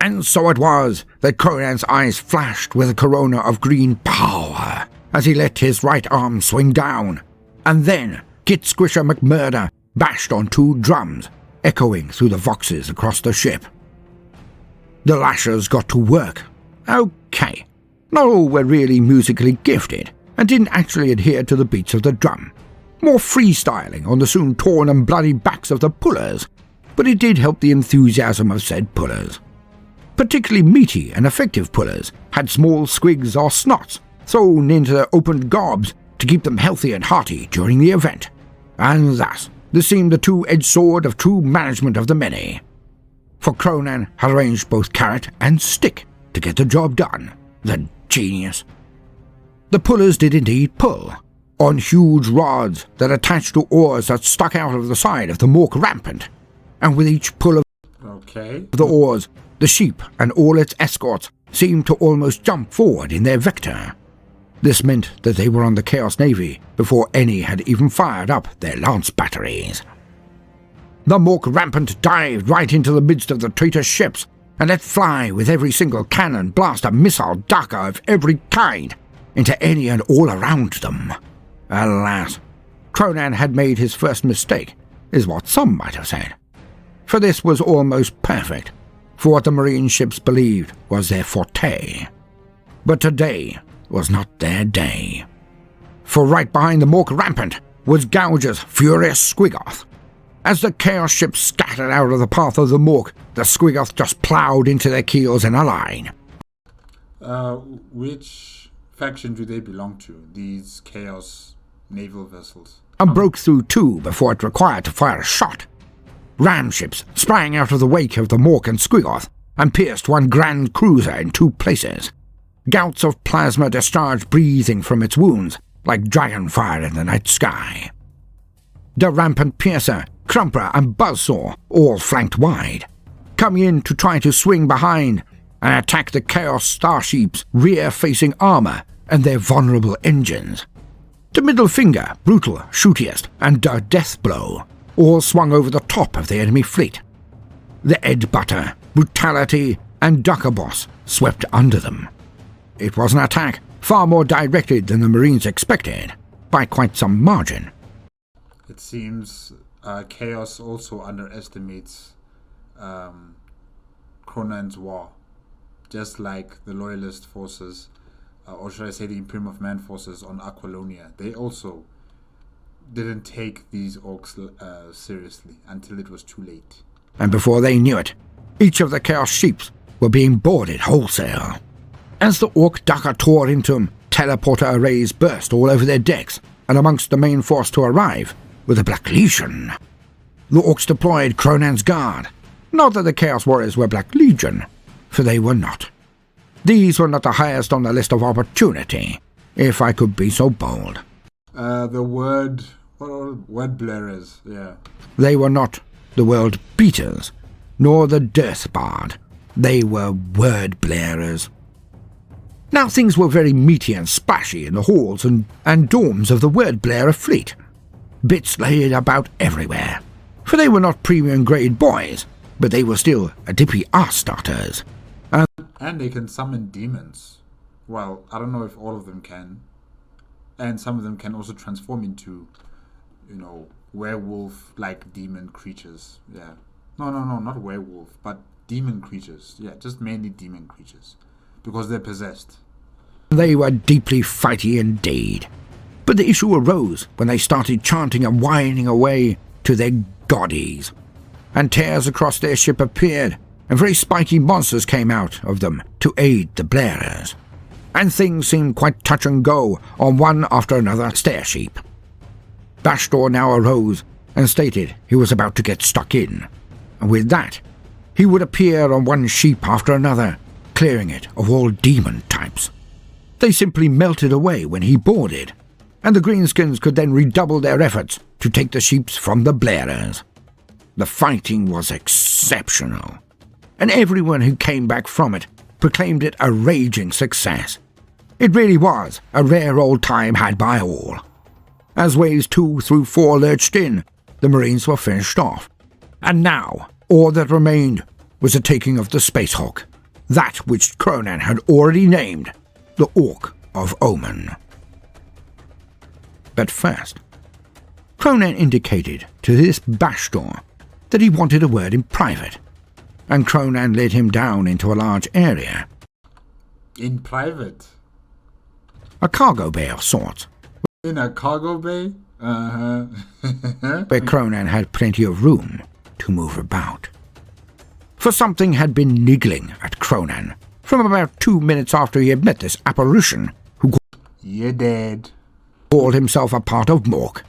S2: And so it was that Kronan's eyes flashed with a corona of green power as he let his right arm swing down, and then Kit Squisher McMurder bashed on 2 drums, echoing through the voxes across the ship. The lashers got to work. Okay, not all were really musically gifted, and didn't actually adhere to the beats of the drum. More freestyling on the soon torn and bloody backs of the pullers, but it did help the enthusiasm of said pullers. Particularly meaty and effective pullers had small squigs or snots thrown into their opened gobs to keep them healthy and hearty during the event, and thus this seemed the two-edged sword of true management of the many. For Kronan had arranged both carrot and stick to get the job done, the genius. The pullers did indeed pull, on huge rods that attached to oars that stuck out of the side of the Mork Rampant, and with each pull of the oars, the sheep and all its escorts seemed to almost jump forward in their vector. This meant that they were on the Chaos Navy before any had even fired up their lance batteries. The Mork Rampant dived right into the midst of the traitor ships and let fly with every single cannon, blaster, missile, darker of every kind into any and all around them. Alas, Kronan had made his first mistake, is what some might have said. For this was almost perfect, for what the marine ships believed was their forte. But today was not their day. For right behind the Mork Rampant was Gouger's furious Squiggoth. As the Chaos ships scattered out of the path of the Mork, the Squiggoth just ploughed into their keels in a line.
S1: Which faction do they belong to, these Chaos naval vessels?
S2: And broke through 2 before it required to fire a shot. Ram ships sprang out of the wake of the Mork and Squiggoth and pierced one grand cruiser in 2 places. Gouts of plasma discharged breathing from its wounds like dragon fire in the night sky. The Rampant Piercer, Crumper and Buzzsaw all flanked wide, coming in to try to swing behind and attack the Chaos Starships' rear-facing armor and their vulnerable engines. The Middle Finger, Brutal, Shootiest, and the Death Blow all swung over the top of the enemy fleet. The Ed Butter, Brutality, and Duckerboss swept under them. It was an attack far more directed than the Marines expected, by quite some margin.
S1: It seems Chaos also underestimates Kronan's war, just like the Loyalist forces, or should I say the Imperium of Man forces on Aquilonia. They also didn't take these orcs seriously until it was too late.
S2: And before they knew it, each of the Chaos ships were being boarded wholesale. As the Ork Ducker tore into them, teleporter arrays burst all over their decks, and amongst the main force to arrive were the Black Legion. The Orks deployed Kronan's Guard. Not that the Chaos Warriors were Black Legion, for they were not. These were not the highest on the list of opportunity, if I could be so bold.
S1: The word blurrers, yeah.
S2: They were not the world beaters, nor the death bard. They were word blarers. Now things were very meaty and splashy in the halls and dorms of the Wordblarer fleet. Bits lay about everywhere, for they were not premium grade boys, but they were still a dippy arse starters.
S1: And they can summon demons. Well, I don't know if all of them can. And some of them can also transform into, werewolf-like demon creatures. Yeah. No, not werewolf, but demon creatures. Yeah, just mainly demon creatures. Because they're possessed.
S2: They were deeply fighty indeed. But the issue arose when they started chanting and whining away to their goddies. And tears across their ship appeared, and very spiky monsters came out of them to aid the Blarers. And things seemed quite touch and go on one after another stair-sheep. Bashtorr now arose and stated he was about to get stuck in, and with that, he would appear on one sheep after another, clearing it of all demon types. They simply melted away when he boarded, and the greenskins could then redouble their efforts to take the sheeps from the Blarers. The fighting was exceptional, and everyone who came back from it proclaimed it a raging success. It really was a rare old time had by all. As waves 2 through 4 lurched in, the Marines were finished off, and now all that remained was the taking of the Space Hawk, that which Kronan had already named the Orks of Omen. But first, Kronan indicated to this Bashtorr that he wanted a word in private, and Kronan led him down into a large area.
S1: In private?
S2: A cargo bay of sorts.
S1: In a cargo bay? Uh-huh.
S2: Where Kronan had plenty of room to move about. For something had been niggling at Kronan from about 2 minutes after he had met this apparition who
S1: You're dead.
S2: Called himself a part of Mork.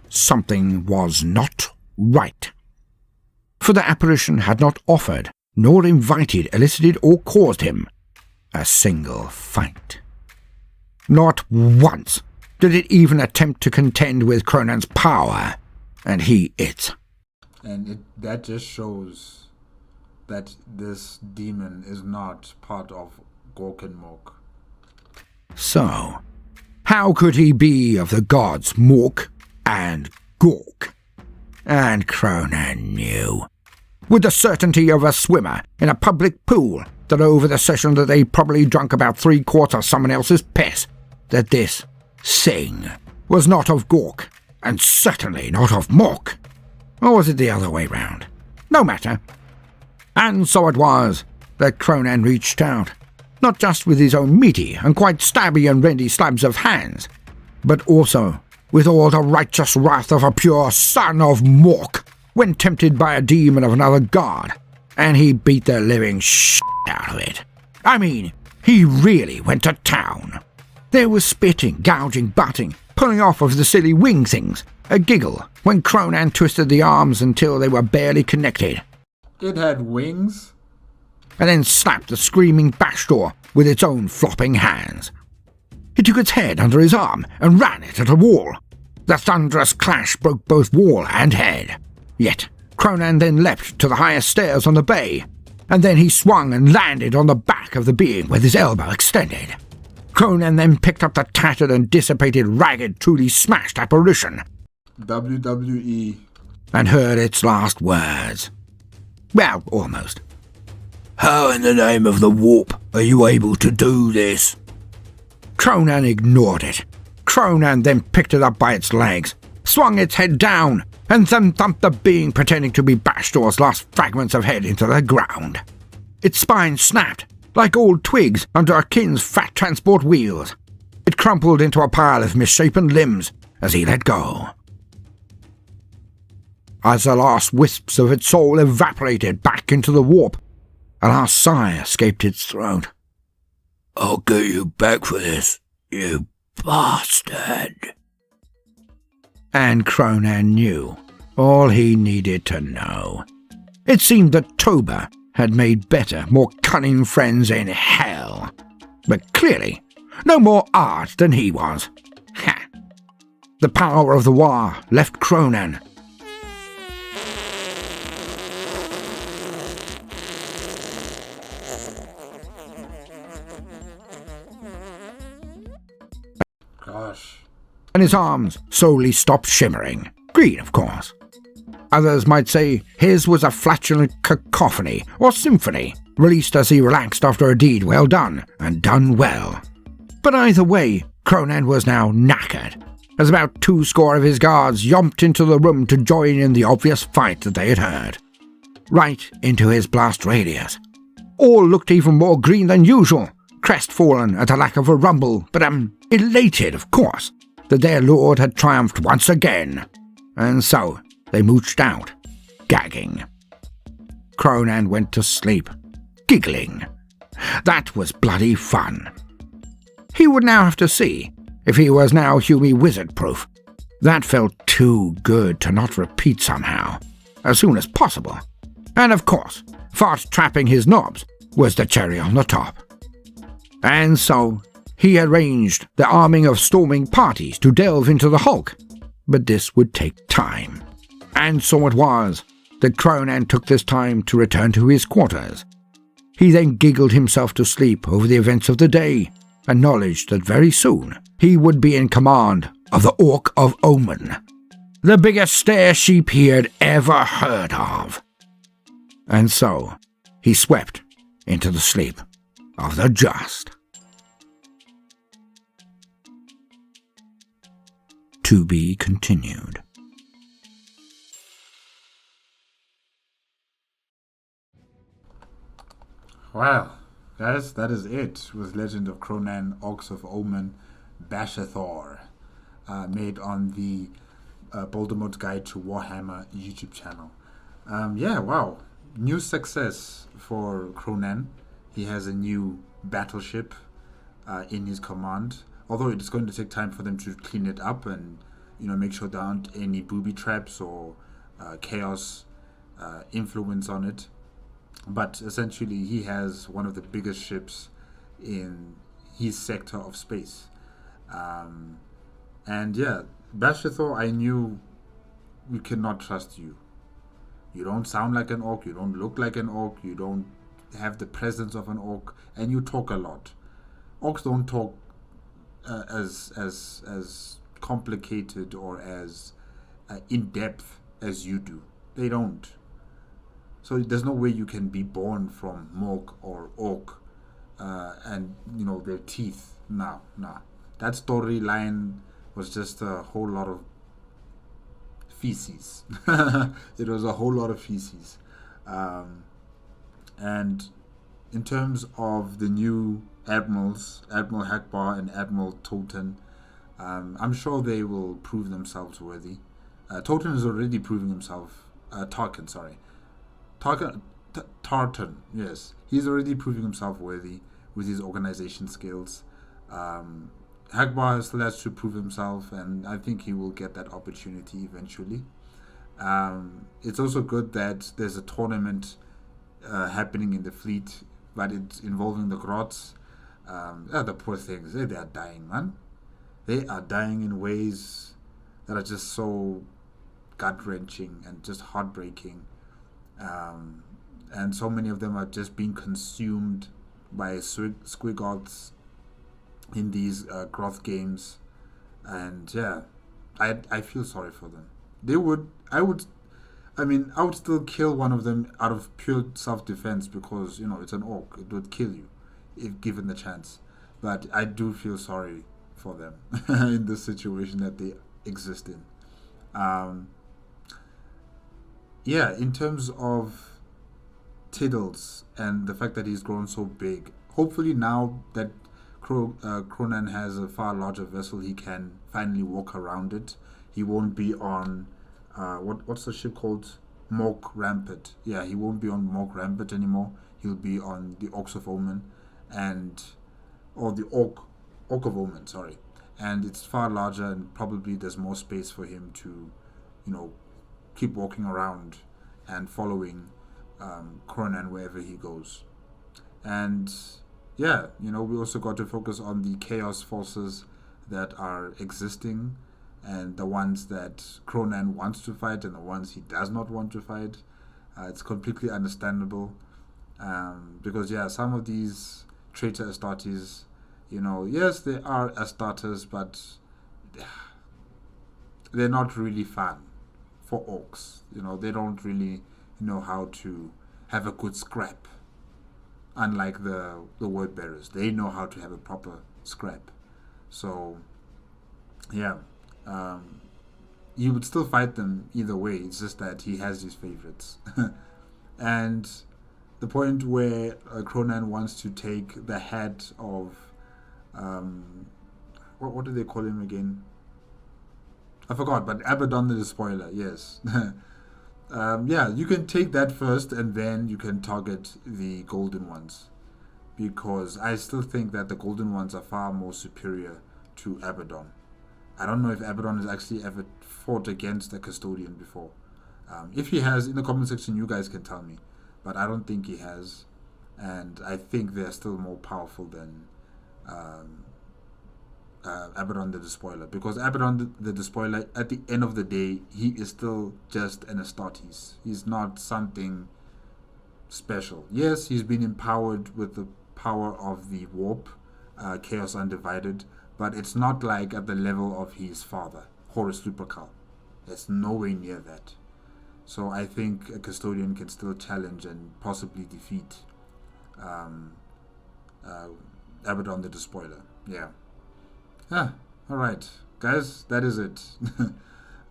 S2: Something was not right. For the apparition had not offered, nor invited, elicited, or caused him a single fight. Not once did it even attempt to contend with Kronan's power, and he it.
S1: And that just shows that this demon is not part of Gork and Mork.
S2: So, how could he be of the gods Mork and Gork? And Kronan knew, with the certainty of a swimmer in a public pool, that over the session that they probably drunk about 3/4 of someone else's piss, that this thing was not of Gork, and certainly not of Mork. Or was it the other way round? No matter. And so it was that Kronan reached out, not just with his own meaty and quite stabby and rendy slabs of hands, but also with all the righteous wrath of a pure son of Mork, when tempted by a demon of another god, and he beat the living shit out of it. I mean, he really went to town. There was spitting, gouging, butting, pulling off of the silly wing things, a giggle when Kronan twisted the arms until they were barely connected.
S1: It had wings?
S2: And then slapped the screaming Bashtorr with its own flopping hands. He took its head under his arm and ran it at a wall. The thunderous clash broke both wall and head. Yet Kronan then leapt to the highest stairs on the bay, and then he swung and landed on the back of the being with his elbow extended. Kronan then picked up the tattered and dissipated, ragged, truly smashed apparition.
S1: WWE.
S2: And heard its last words. Well, almost. How in the name of the warp are you able to do this? Kronan ignored it. Kronan then picked it up by its legs, swung its head down, and then thumped the being pretending to be Bashtorr's last fragments of head into the ground. Its spine snapped, like old twigs under a kin's fat transport wheels. It crumpled into a pile of misshapen limbs as he let go. As the last wisps of its soul evaporated back into the warp, a last sigh escaped its throat. I'll get you back for this, you bastard. And Kronan knew all he needed to know. It seemed that Toba had made better, more cunning friends in hell. But clearly, no more art than he was. Ha! The power of the war left Kronan. and his arms slowly stopped shimmering. Green, of course. Others might say his was a flatulent cacophony or symphony, released as he relaxed after a deed well done, and done well. But either way, Kronan was now knackered, as about 20 of his guards yomped into the room to join in the obvious fight that they had heard. Right into his blast radius. All looked even more green than usual, crestfallen at the lack of a rumble, but elated, of course, that their lord had triumphed once again. And so they mooched out, gagging. Kronan went to sleep, giggling. That was bloody fun. He would now have to see if he was now Huey wizard-proof. That felt too good to not repeat somehow, as soon as possible. And of course, fart-trapping his knobs was the cherry on the top. And so he arranged the arming of storming parties to delve into the hulk, but this would take time. And so it was that Kronan took this time to return to his quarters. He then giggled himself to sleep over the events of the day, acknowledged that very soon he would be in command of the Orks of Omen, the biggest stare sheep he had ever heard of. And so he swept into the sleep of the just. To be continued.
S1: Wow, guys, that is it with Legend of Kronan, Orks of Omen, Bashtorr, made on the Baldermort Guide to Warhammer YouTube channel. Yeah, wow, new success for Kronan. He has a new battleship in his command, although it's going to take time for them to clean it up and make sure there aren't any booby traps or chaos influence on it. But essentially, he has one of the biggest ships in his sector of space. And yeah, Bashtorr, I knew we cannot trust you. You don't sound like an orc, you don't look like an orc, you don't have the presence of an orc, and you talk a lot. Orcs don't talk as complicated or as in-depth as you do. They don't. So there's no way you can be born from Mork or Orc and their teeth. Nah. That storyline was just a whole lot of feces. It was a whole lot of feces. And in terms of the new admirals, Admiral Hackbar and Admiral Toten, I'm sure they will prove themselves worthy. Toten is already proving himself. Tarkin, sorry. Tartan, yes. He's already proving himself worthy with his organization skills. Hackbar still has to prove himself, and I think he will get that opportunity eventually. It's also good that there's a tournament happening in the fleet, but it's involving the Grots. The poor things, they are dying, man. They are dying in ways that are just so gut-wrenching and just heartbreaking. And so many of them are just being consumed by squigots in these Groth games. And yeah, I feel sorry for them. I would still kill one of them out of pure self-defense because, it's an orc. It would kill you if given the chance. But I do feel sorry for them in the situation that they exist in. In terms of Tiddles and the fact that he's grown so big, hopefully now that Kronan has a far larger vessel, he can finally walk around it. He won't be on what's the ship called? Mork Rampart. Yeah, he won't be on Mork Rampart anymore. He'll be on the Orks of Omen or the Ork of Omen, sorry. And it's far larger, and probably there's more space for him to, keep walking around and following Kronan wherever he goes. And yeah, we also got to focus on the chaos forces that are existing, and the ones that Kronan wants to fight and the ones he does not want to fight. It's completely understandable, because some of these traitor Astartes, yes, they are Astartes, but they're not really fun for orcs. You know, they don't really know how to have a good scrap. Unlike the word bearers, they know how to have a proper scrap. So, yeah, you would still fight them either way. It's just that he has his favorites, and the point where Kronan wants to take the head of what do they call him again? I forgot, but Abaddon the Despoiler, yes. Yeah, you can take that first and then you can target the golden ones. Because I still think that the golden ones are far more superior to Abaddon. I don't know if Abaddon has actually ever fought against a custodian before. If he has, in the comment section, you guys can tell me. But I don't think he has. And I think they're still more powerful than Abaddon the Despoiler, because Abaddon the Despoiler, at the end of the day, he is still just an Astartes. He's not something special. Yes, he's been empowered with the power of the warp, Chaos Undivided, but it's not like at the level of his father, Horus Lupercal. It's nowhere near that. So I think a custodian can still challenge and possibly defeat Abaddon the Despoiler. Yeah. Alright, guys, that is it.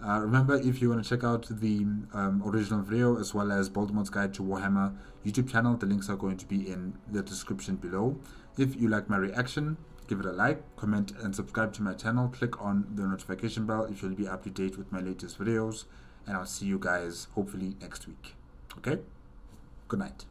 S1: Remember, if you want to check out the original video as well as Baldermort's Guide to Warhammer YouTube channel, the links are going to be in the description below. If you like my reaction, give it a like, comment, and subscribe to my channel. Click on the notification bell if you'll be up to date with my latest videos. And I'll see you guys hopefully next week. Okay? Good night.